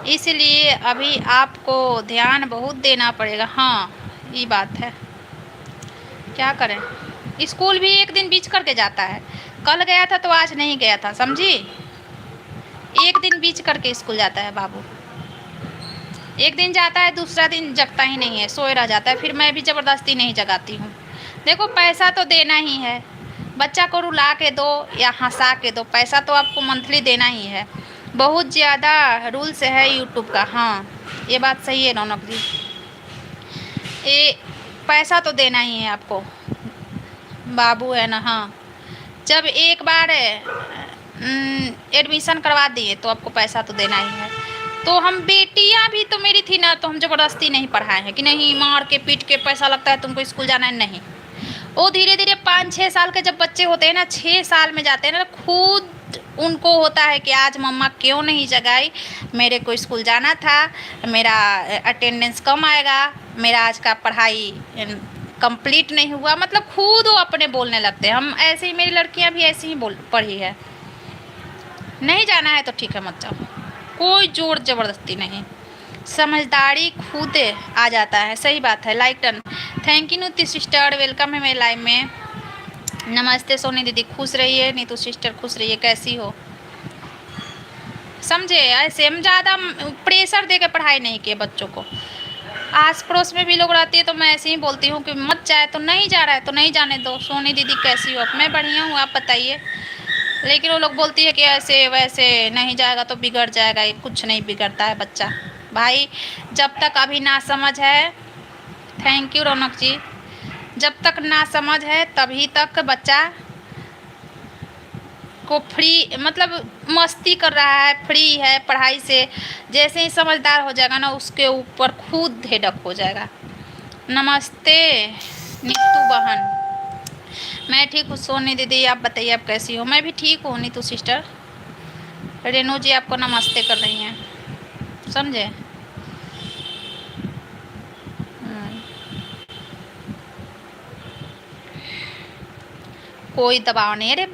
इसलिए अभी आपको ध्यान बहुत देना पड़ेगा। हाँ, ये बात है, क्या करें। स्कूल भी एक दिन बीच करके जाता है। कल गया था तो आज नहीं गया था, समझी? एक दिन बीच करके स्कूल जाता है बाबू। एक दिन जाता है, दूसरा दिन जगता ही नहीं है, सोए रह जाता है। फिर मैं भी ज़बरदस्ती नहीं जगाती हूँ। देखो, पैसा तो देना ही है। बच्चा को रुला के दो या हंसा के दो, पैसा तो आपको मंथली देना ही है। बहुत ज़्यादा रूल्स है यूट्यूब का। हाँ, ये बात सही है रौनक जी, ये पैसा तो देना ही है आपको। बाबू है ना? हाँ, जब एक बार एडमिशन करवा दिए तो आपको पैसा तो देना ही है। तो हम बेटियां भी तो मेरी थी ना, तो हम ज़बरदस्ती नहीं पढ़ाए हैं कि नहीं मार के पीट के पैसा लगता है तुमको स्कूल जाना है, नहीं। वो धीरे धीरे 5-6 साल के जब बच्चे होते हैं ना, 6 साल में जाते हैं ना, खुद उनको होता है कि आज मम्मा क्यों नहीं जगाई, मेरे को स्कूल जाना था, मेरा अटेंडेंस कम आएगा, मेरा आज का पढ़ाई कंप्लीट नहीं हुआ। मतलब खुद वो अपने बोलने लगते हैं। हम ऐसे ही, मेरी लड़कियां भी ऐसे ही बोल पढ़ी है। नहीं जाना है तो ठीक है, मत जाओ, कोई जोर ज़बरदस्ती नहीं, समझदारी खुद आ जाता है। सही बात है। Like done, thank you Neetu sister, welcome है मेरे लाइव में। नमस्ते सोनी दीदी, खुश रहिए। नीतू सिस्टर खुश रहिए। कैसी हो? समझे? ऐसे हम ज़्यादा प्रेशर दे के पढ़ाई नहीं किए बच्चों को। आस पड़ोस में भी लोग रहती है तो मैं ऐसे ही बोलती हूँ कि मत जाए, तो नहीं जा रहा है तो नहीं जाने दो। सोनी दीदी कैसी हो? मैं बढ़िया हूँ, आप बताइए। लेकिन वो लोग बोलती है कि ऐसे वैसे नहीं जाएगा तो बिगड़ जाएगा। ये कुछ नहीं बिगड़ता है बच्चा भाई, जब तक अभी ना समझ है। थैंक यू रौनक जी। जब तक ना समझ है तभी तक बच्चा को फ्री, मतलब मस्ती कर रहा है, फ्री है पढ़ाई से। जैसे ही समझदार हो जाएगा ना, उसके ऊपर खुद हेडक हो जाएगा। नमस्ते नीतू बहन। मैं ठीक हूँ सोनी दीदी, आप बताइए आप कैसी हो? मैं भी ठीक हूँ नीतू सिस्टर। रेनू जी आपको नमस्ते कर रही हैं, समझे? कोई दबाव नहीं। अरे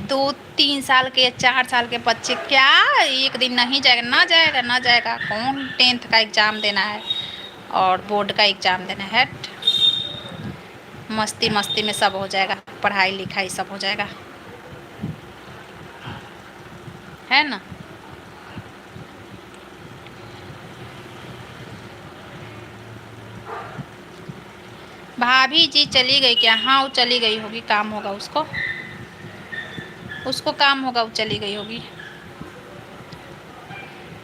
2-3 साल के 4 साल के बच्चे क्या एक दिन नहीं जाएगा? ना जाएगा ना जाएगा। कौन 10th का एग्ज़ाम देना है और बोर्ड का एग्ज़ाम देना है? मस्ती मस्ती में सब हो जाएगा, पढ़ाई लिखाई सब हो जाएगा, है ना? भाभी जी चली गई क्या? हाँ वो चली गई होगी, काम होगा उसको, उसको काम होगा, वो चली गई होगी।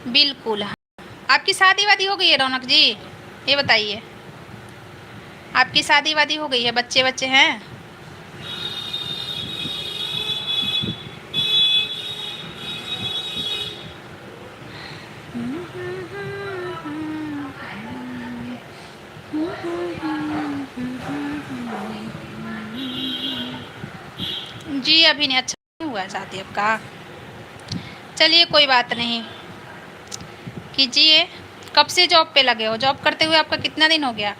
बिल्कुल। आपकी शादी वादी हो गई है रौनक जी? ये बताइए, आपकी शादी वादी हो गई है? बच्चे बच्चे हैं? जी अभी नहीं, अच्छा नहीं हुआ है शादी आपका? चलिए कोई बात नहीं, कीजिए। कब से जॉब पे लगे हो? जॉब करते हुए आपका कितना दिन हो गया?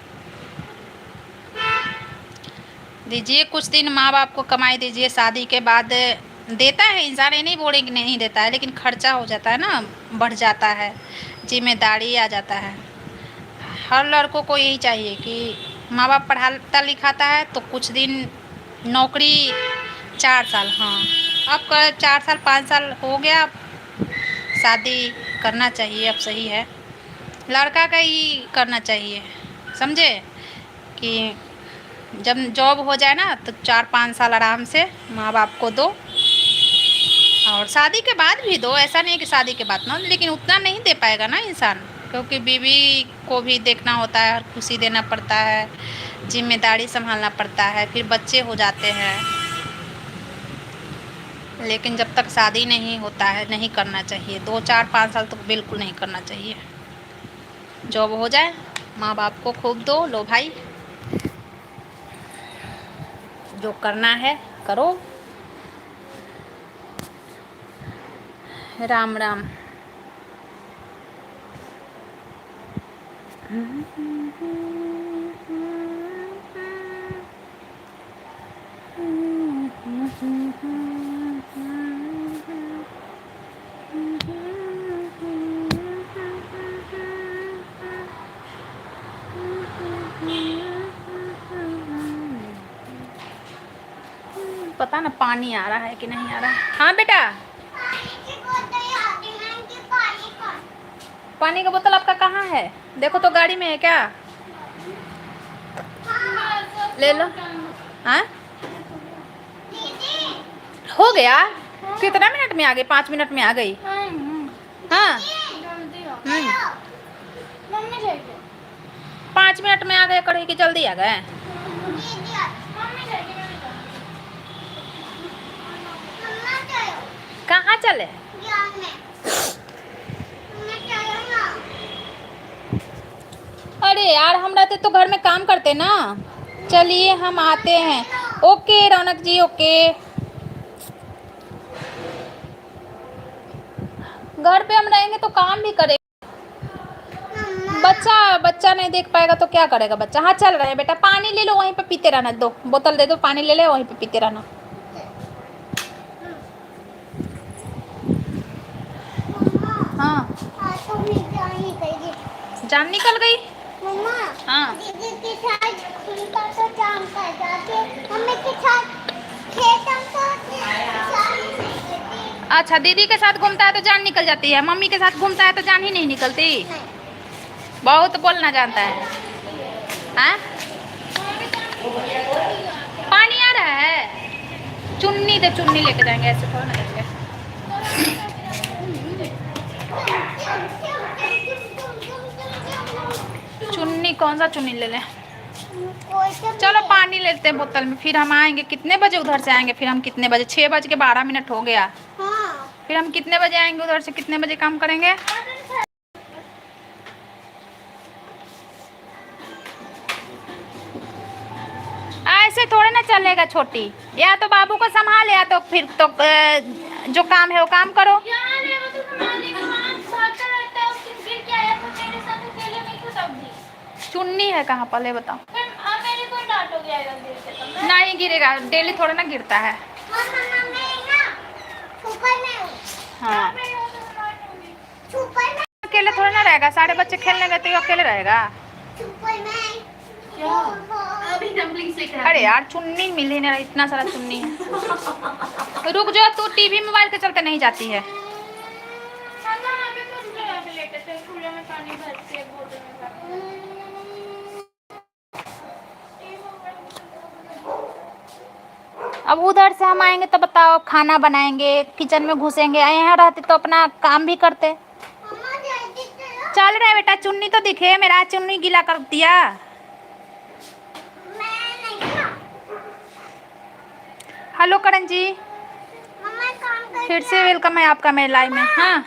दीजिए कुछ दिन माँ बाप को कमाई दीजिए। शादी के बाद देता है इंसान, ये नहीं बोले कि नहीं देता है, लेकिन खर्चा हो जाता है ना, बढ़ जाता है, जिम्मेदारी आ जाता है। हर लड़कों को यही चाहिए कि माँ बाप पढ़ाता लिखाता है तो कुछ दिन नौकरी। 4 साल, हाँ अब 4 साल 5 साल हो गया, शादी करना चाहिए अब। सही है, लड़का का ही करना चाहिए, समझे? कि जब जॉब हो जाए ना तो 4-5 साल आराम से माँ बाप को दो, और शादी के बाद भी दो। ऐसा नहीं कि शादी के बाद ना, लेकिन उतना नहीं दे पाएगा ना इंसान, क्योंकि बीवी को भी देखना होता है, हर खुशी देना पड़ता है, जिम्मेदारी संभालना पड़ता है, फिर बच्चे हो जाते हैं। लेकिन जब तक शादी नहीं होता है नहीं करना चाहिए। 2-4-5 साल तक बिल्कुल नहीं करना चाहिए। जॉब हो जाए, माँ बाप को खूब दो, लो भाई जो करना है करो। राम राम। पता ना पानी आ रहा है कि नहीं आ रहा है। हाँ बेटा, पानी का बोतल आपका कहाँ है? देखो तो गाड़ी में है क्या? ले लो। हाँ हो गया? कितना मिनट में आ गई? 5 मिनट में आ गई। हाँ 5 मिनट में आ गए कढ़ी की, जल्दी आ गए। कहाँ चले? अरे यार हम रहते तो घर में काम करते ना। चलिए हम आते हैं। ओके रौनक जी, ओके। घर पे हम रहेंगे तो काम भी करेंगे। बच्चा बच्चा नहीं देख पाएगा तो क्या करेगा बच्चा? हाँ चल रहे हैं बेटा, पानी ले लो, वहीं पे पीते रहना। दो बोतल दे दो, पानी ले ले, वहीं पे पीते रहना। हाँ जान निकल गई। हाँ अच्छा, दीदी के साथ घूमता है तो जान निकल जाती है, मम्मी के साथ घूमता है तो जान ही नहीं निकलती। बहुत बोलना जानता है। चुन्नी तो चुन्नी लेके जाएंगे, ऐसे थोड़ा ना जाएंगे। चुन्नी कौन सा चुन्नी ले लें? चलो पानी लेते हैं बोतल में, फिर हम आएंगे कितने बजे उधर से आएंगे, फिर हम कितने बजे, 6:12 हो गया। हाँ। फिर हम कितने बजे आएंगे उधर से, कितने बजे काम करेंगे? ऐसे थोड़े ना चलेगा छोटी, या तो बाबू को संभाल या तो फिर तो जो काम है वो काम करो। चुन्नी है कहाँ पहले बताओ। नहीं गिरेगा, डेली थोड़ा ना गिरता है। हाँ अकेले थोड़ा ना रहेगा, सारे बच्चे खेलने गए तो अकेले रहेगा। अरे यार चुन्नी मिल ही नहीं रहा, इतना सारा चुन्नी है। रुक जाओ, तू टीवी मोबाइल के चलते नहीं जाती है। अब उधर से हम आएंगे तो बताओ, खाना बनाएंगे, किचन में घुसेंगे, यहाँ रहते तो अपना काम भी करते। चल रहे बेटा, चुन्नी तो दिखे, मेरा चुन्नी गीला कर दिया। हेलो करण जी, फिर से वेलकम है आपका मेरे लाइव में। हाँ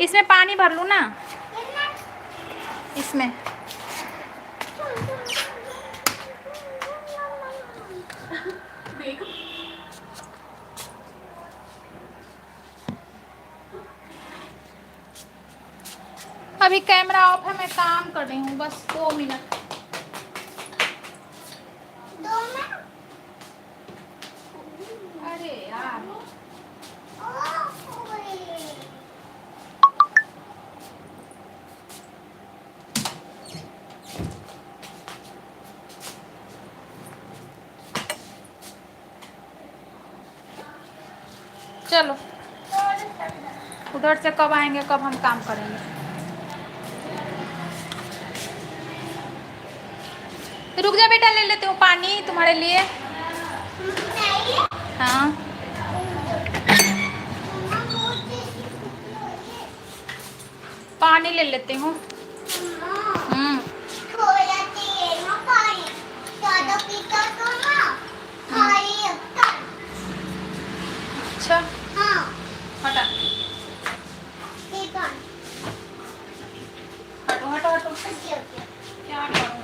इसमें पानी भर लूँ ना, इसमें अभी कैमरा ऑफ है, मैं काम कर रही हूँ, बस 2 मिनट। अरे यार चलो, उधर से कब आएंगे, कब हम काम करेंगे। रुक जा बेटा, ले लेती हूँ पानी तुम्हारे लिए। हाँ पानी ले लेती हूँ। अच्छा हटा, हटो हटो हटो, क्या करूँ।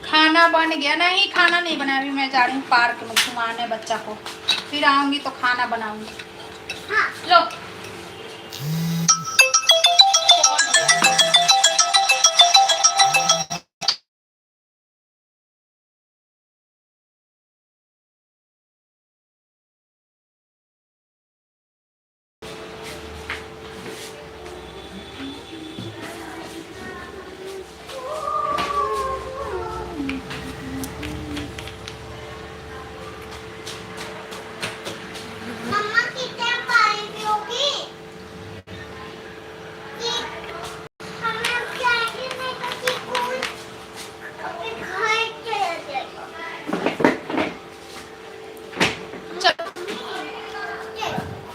खाना बन गया? नहीं खाना नहीं बना, अभी मैं जा रही हूँ पार्क में घुमाने बच्चा को, फिर आऊंगी तो खाना बनाऊंगी। हाँ लो।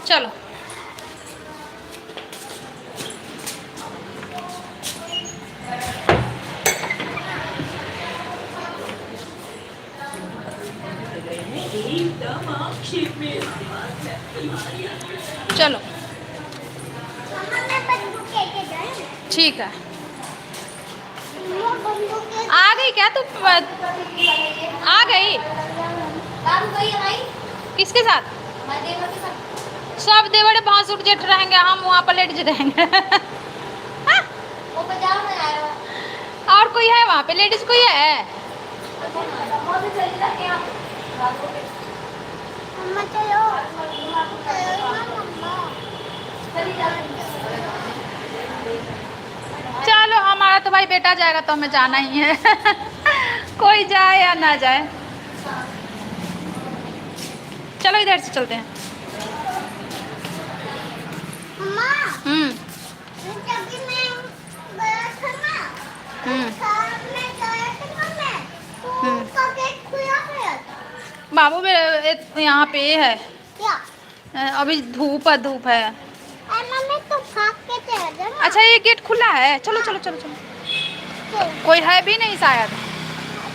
चलो चलो ठीक है। आ गई क्या तू? आ गई? किसके साथ? सब देवड़े भासुर जेठ रहेंगे, हम वहाँ पर लेडीज रहेंगे। और कोई है वहाँ पे? लेडीज कोई है? चलो हमारा तो भाई बेटा जाएगा तो हमें जाना ही है। कोई जाए या ना जाए। चलो इधर से चलते हैं। हम्म जब मैं गया था ना, मैं गया था ना, तो उसका गेट खुला गया था। बाबू यहाँ पे है क्या? अभी धूप है। मम्मी तो भाग के चला जाना। अच्छा ये गेट खुला है, चलो चलो चलो चलो। कोई है भी नहीं शायद।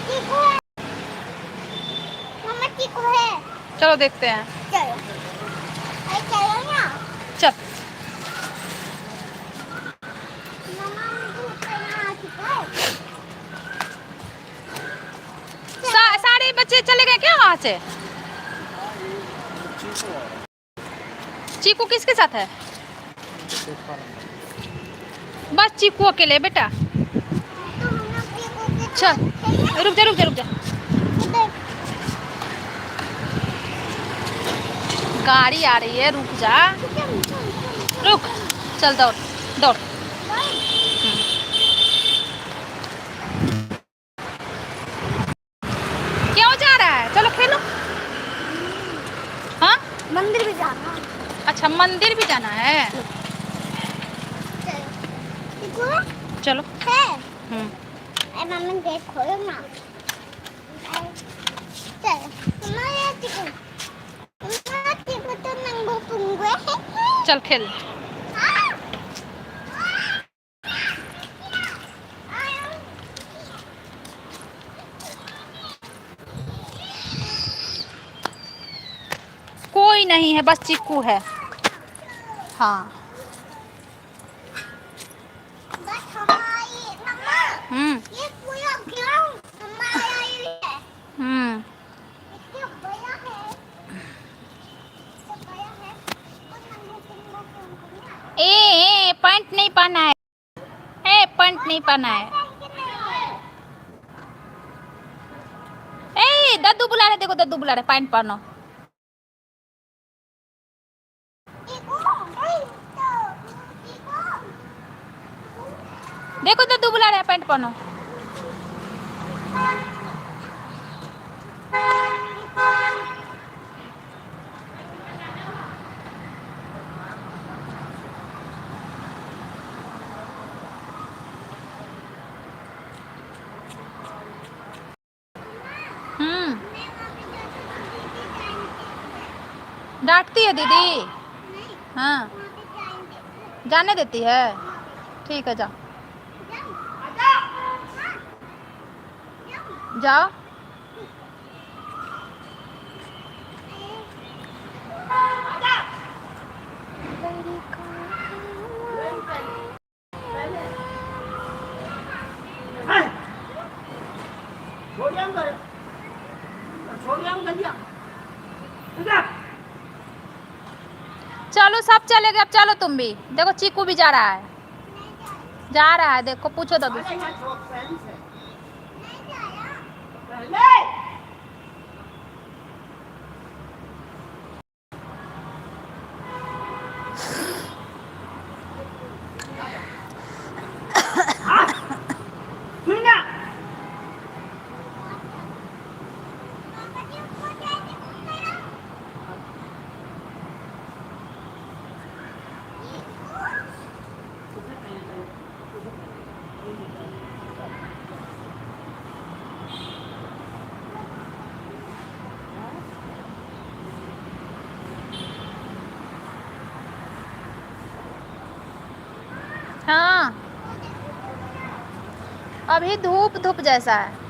चीकू है मम्मा, चीकू है। चलो देखते हैं। चलो चलो ना। चल मम्मा धूप पे नहा चुका है। सारे बच्चे चले गए क्या वहाँ से? चीकू किसके साथ है? बस चीकू अकेले बेटा। तो हम लोग चीकू के चल साथ खेलें? रुक जा रुक जा रुक जा। इधर गाड़ी आ रही है, रुक जा। चल। रुक, चल दौड़ दौड़। क्यों जा रहा है? चलो खेलो। हाँ मंदिर भी जाना। अच्छा मंदिर भी जाना है। चलो चलो है। मम्मी गेट खोलो ना। चल मम्मा, ये चिकू, मम्मा चिकू तो नंगू पुंगू है। चल खेल। कोई नहीं है, बस चीकू है। हाँ बस हमारी मम्मा, ये पूरा ग्राउंड हमारा ही है। इतना बड़ा है, इतना बड़ा है। और नंगू पुंगू ना। पैंट नहीं पहना है। पैंट नहीं पहना है। दद्दू बुला रहे, देखो दद्दू बुला रहे, पैंट पहनो। देखो दद्दू बुला रहे, पैंट पहनो। डांटती है दीदी? हाँ जाने देती है। ठीक है जाओ जाओ। चलो सब चले गए, अब चलो तुम भी। देखो चीकू भी जा रहा है, जा रहा है, देखो पूछो दादू। हाँ अभी धूप धूप जैसा है।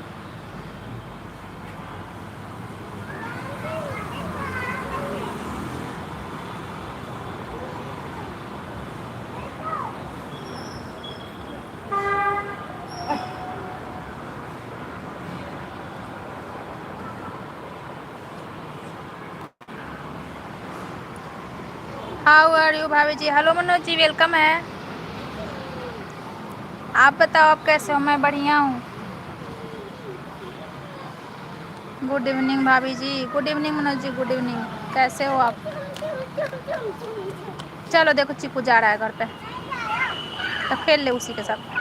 हाउ आर यू भाभी जी? हेलो मनोज जी, वेलकम है। आप बताओ आप कैसे हो? मैं बढ़िया हूँ। गुड इवनिंग भाभी जी। Good evening Manoj ji, good evening. कैसे हो आप? चलो देखो चिकू जा रहा है घर पे, तो खेल ले उसी के साथ।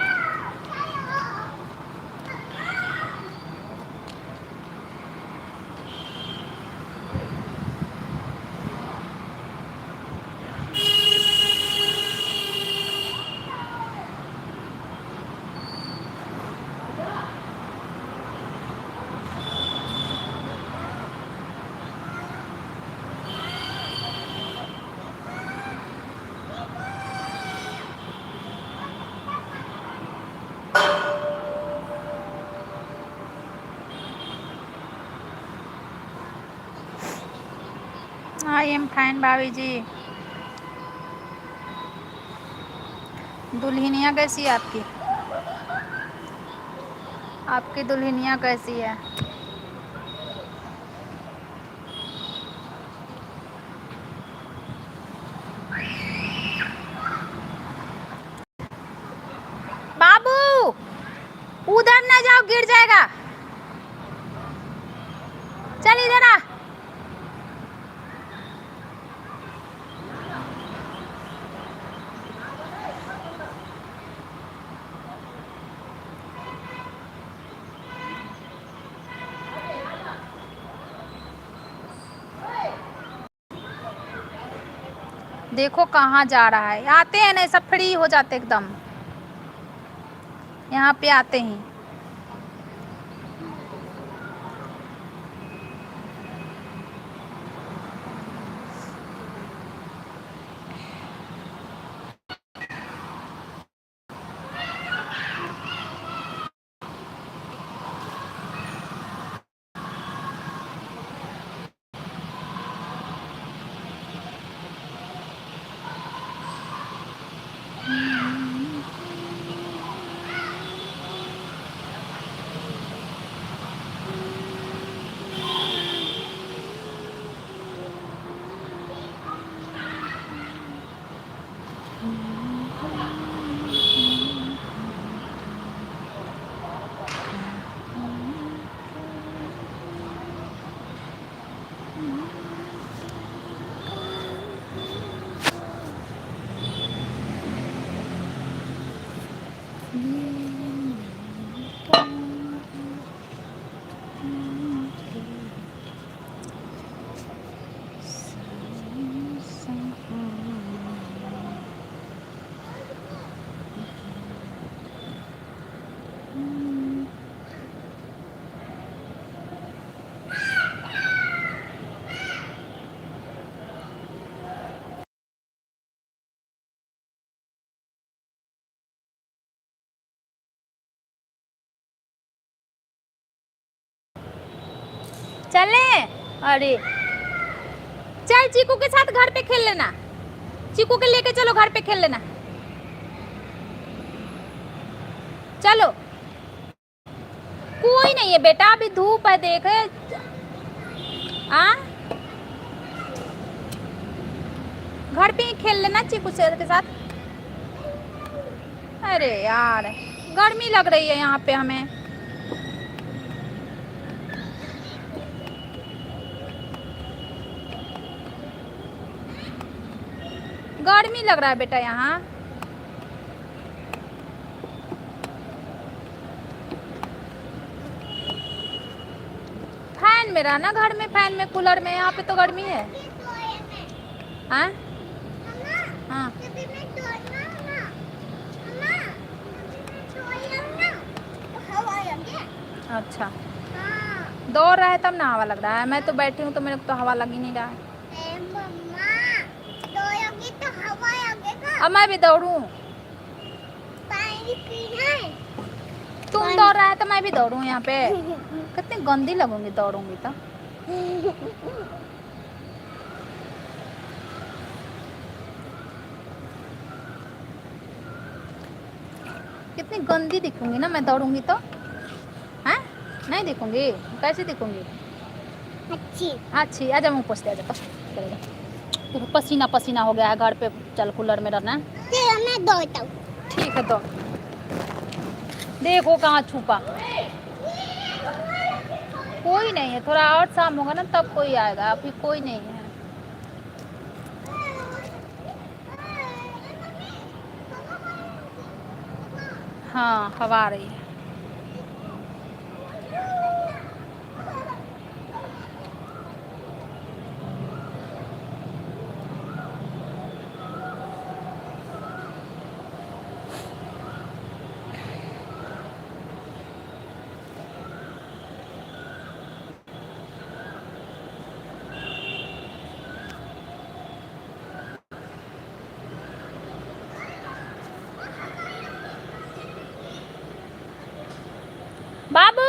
आई एम फाइन भाभी जी। दुल्हनिया कैसी है आपकी? आपकी दुल्हनिया कैसी है? बाबू उधर ना जाओ, गिर जाएगा। चल इधर आ। देखो कहाँ जा रहा है। आते हैं ना सब फ्री हो जाते एकदम, यहाँ पे आते हैं। चले। अरे चल चीकू के साथ घर पे खेल लेना। चीकू के लेके चलो घर पे खेल लेना। चलो। कोई नहीं है बेटा, अभी धूप है देख। घर पे ही खेल लेना चीकू के साथ। अरे यार गर्मी लग रही है यहाँ पे हमें। गर्मी लग रहा है बेटा यहाँ। फैन में रहना, घर में फैन में कूलर में, यहाँ पे तो गर्मी है। हाँ हाँ अच्छा, दौड़ रहा है तब ना हवा लग रहा है। मैं तो बैठी हूँ तो मेरे को तो हवा लग ही नहीं रहा है। तो हवा लगेगा। अब मैं भी दौड़ूं? पानी पीना है। तुम दौड़ रहा है तो मैं भी दौड़ूं यहाँ पे? कितनी गंदी लगूंगी दौड़ूंगी तो। कितनी गंदी दिखूंगी ना मैं दौड़ूंगी तो। हैं? नहीं दिखूंगी? कैसे दिखूंगी? अच्छी अच्छी। आजा मुँह पोछते, आजा चलेगा। देखो पसीना पसीना हो गया है घर पे। चल कूलर में रहना। मैं दौड़ता हूँ। ठीक है दौड़। देखो कहाँ छुपा। कोई नहीं है, थोड़ा और शाम होगा ना तब कोई आएगा, अभी कोई नहीं है। हाँ हवा आ रही है। बाबू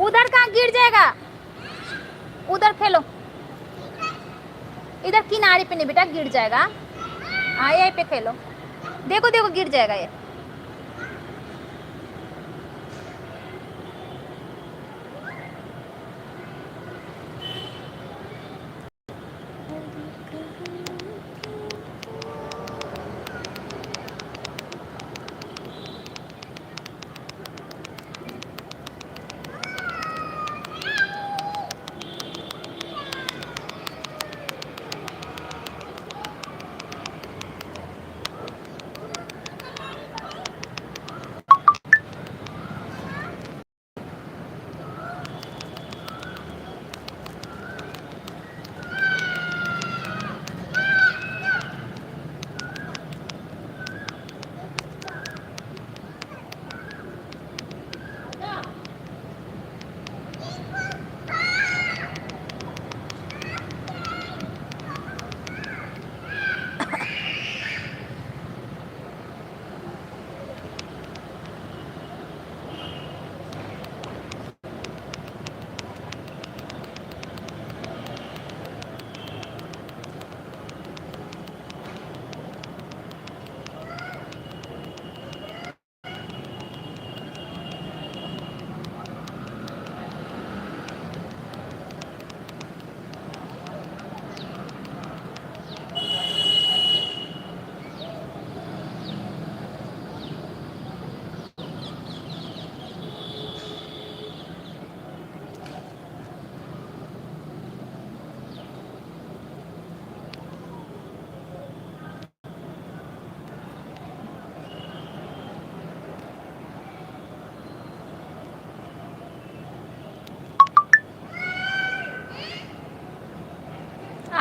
उधर कहाँ गिर जाएगा, उधर खेलो। इधर किनारे पे नहीं बेटा, गिर जाएगा। हाँ यहीं पे खेलो, देखो देखो गिर जाएगा ये।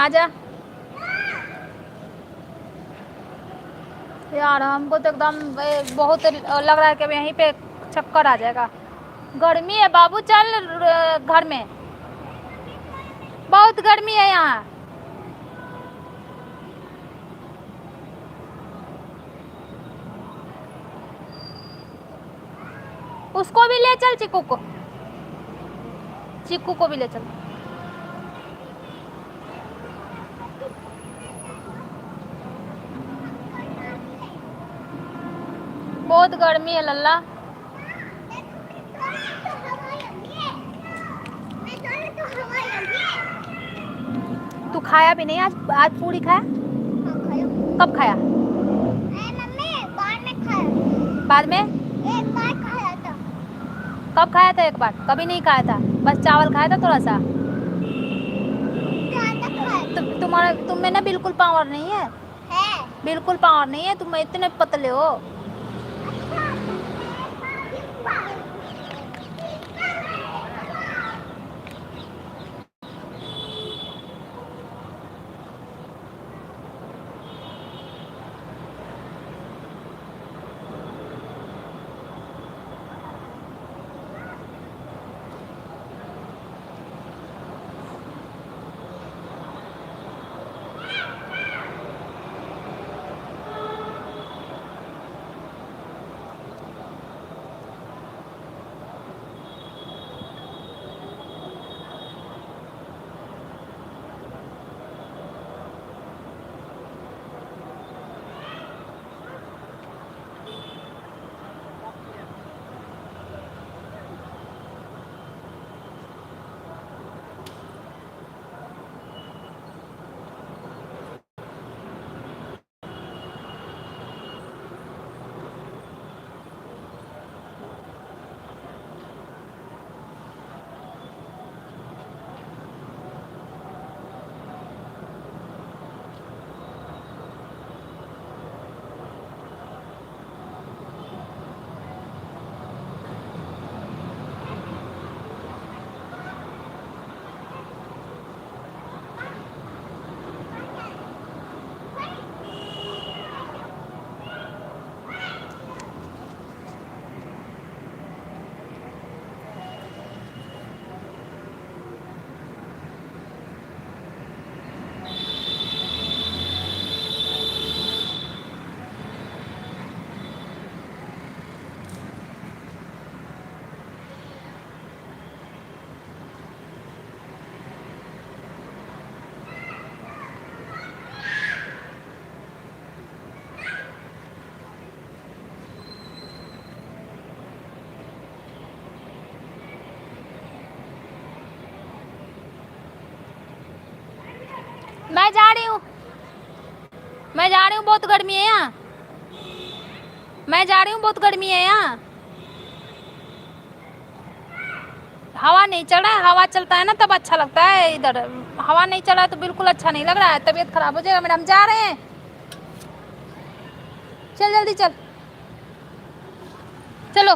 आजा यार, हमको तो एकदम बहुत लग रहा है कि यहीं पे चक्कर आ जाएगा। गर्मी है बाबू, चल घर में, बहुत गर्मी है यहाँ। उसको भी ले चल, चिक्कू को, चिक्कू को भी ले चल। बहुत गर्मी है लल्ला। तू खाया भी नहीं आज? आज पूरी खाया? कब खाया? बाद में एक बार खाया था। कब खाया था? एक बार? कभी नहीं खाया था, बस चावल खाया था थोड़ा सा। तुम में ना बिल्कुल पावर नहीं है, बिल्कुल पावर नहीं है, तुम इतने पतले हो। मैं जा रही हूँ, मैं जा रही हूँ, बहुत गर्मी है यहाँ। मैं जा रही हूँ, बहुत गर्मी है यहाँ। हवा नहीं चल रहा है, हवा चलता है ना तब अच्छा लगता है। इधर हवा नहीं चल रहा है तो बिल्कुल अच्छा नहीं लग रहा है, तबीयत खराब हो जाएगा मेरा। हम जा रहे हैं, चल जल्दी चल, चलो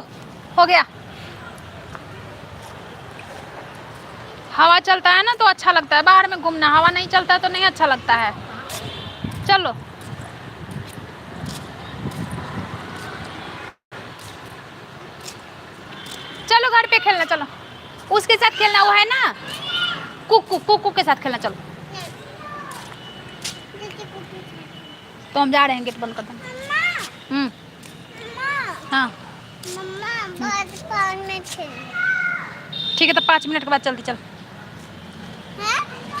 हो गया। हवा चलता है ना तो अच्छा लगता है बाहर में घूमना, हवा नहीं चलता है तो नहीं अच्छा लगता है। चलो चलो घर पे खेलना, चलो उसके साथ खेलना, वो है ना कुकू, कुकू के साथ खेलना। चलो तो हम जा रहे हैं, गेट बंद कर दो। हाँ ठीक है, तो 5 मिनट के बाद जल्दी चल।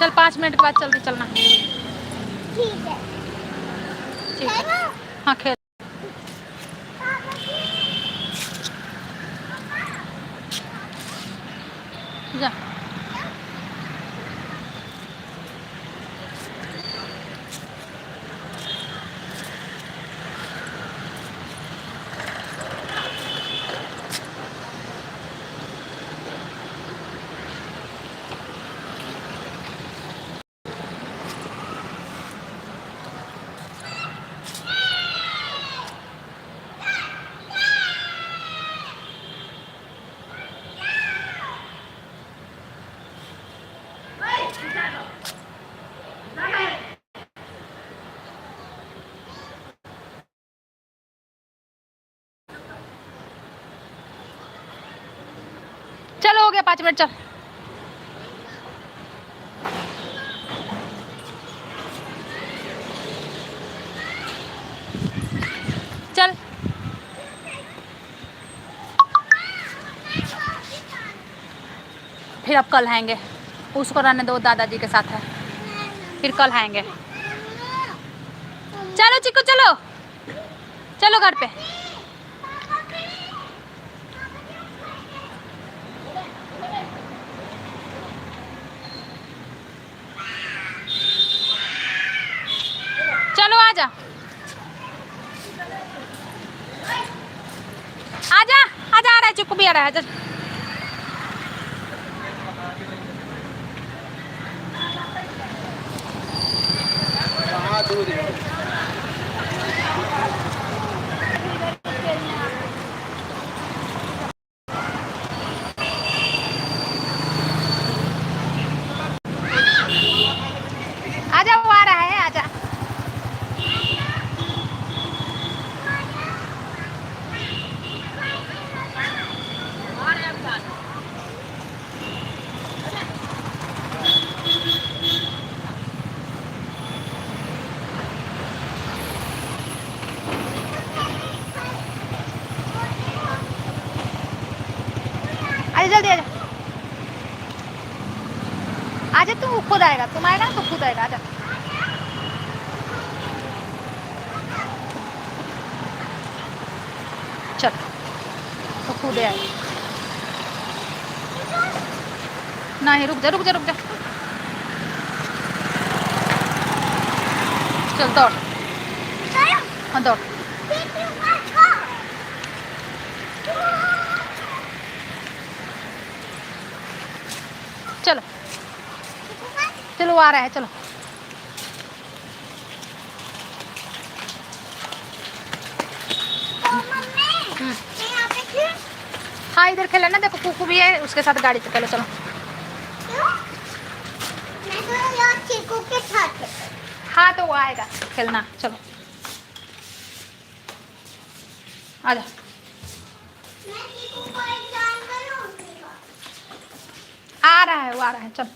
चल 5 मिनट के बाद जल्दी चलना। ठीक है, ठीक है, हाँ खेल। जा चलो, हो गया 5 मिनट, चल। चल फिर अब कल आएंगे, उसको रहने दो, दादाजी के साथ है, फिर कल आएंगे। चलो चिक्कू चलो, चलो घर पे। चलो आजा, आजा आजा, आ रहा है चिक्कू भी आ रहा है। चल आजा, वो आ रहा है, आजा। आजा जल्दी आजा, आजा, तू खुद आएगा, तुम आएगा ना तो खुद आएगा, आजा। चल तो खुद आएगा। नहीं रुक जा, रुक जा, रुक जा, चल दौड़, हाँ दौड़। चलो चलो, आ रहा है, चलो। हाँ इधर खेले ना, देखो कुकू भी है, उसके साथ गाड़ी से खेलो। चलो चिकू के साथ। हाँ तो वो आएगा खेलना, चलो आजा। मैं चिकू को एक जानवर हूँ। आ रहा है, वो आ रहा है, चल।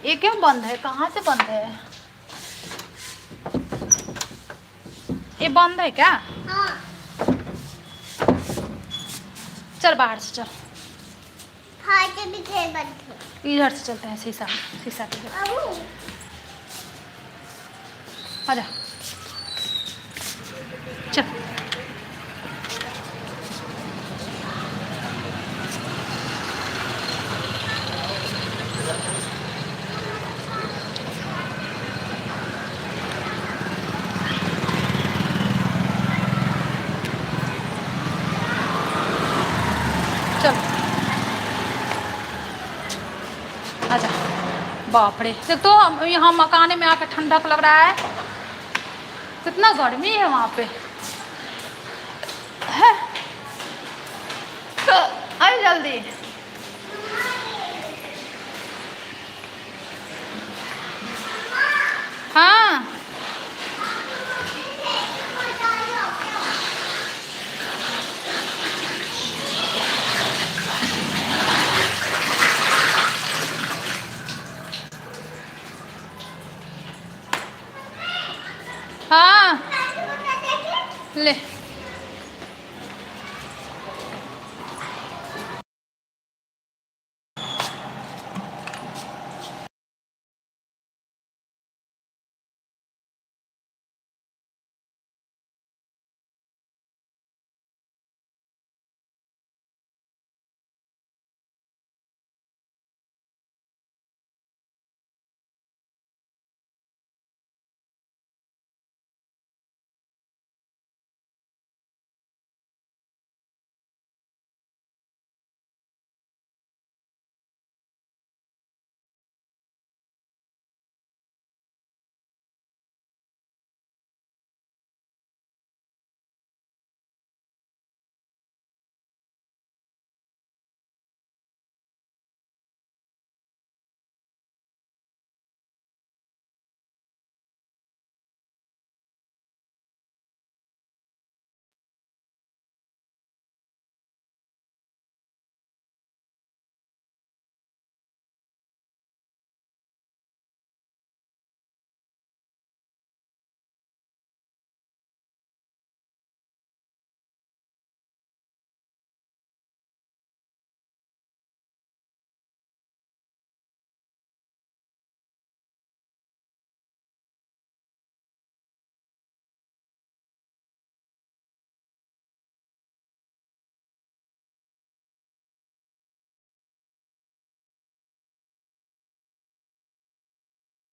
ये क्यों बंद है, कहाँ से बंद है? ये बंद है क्या? हाँ। चल बाहर से, चल हाँ के भी खेल बंद थे। इधर से चलते हैं, शीशा शीशा के इधर। आजा चल। आजा। बाप रे, देख तो यहाँ मकाने में आके ठंडक लग रहा है, कितना गर्मी है वहाँ पे है। तो आई जल्दी।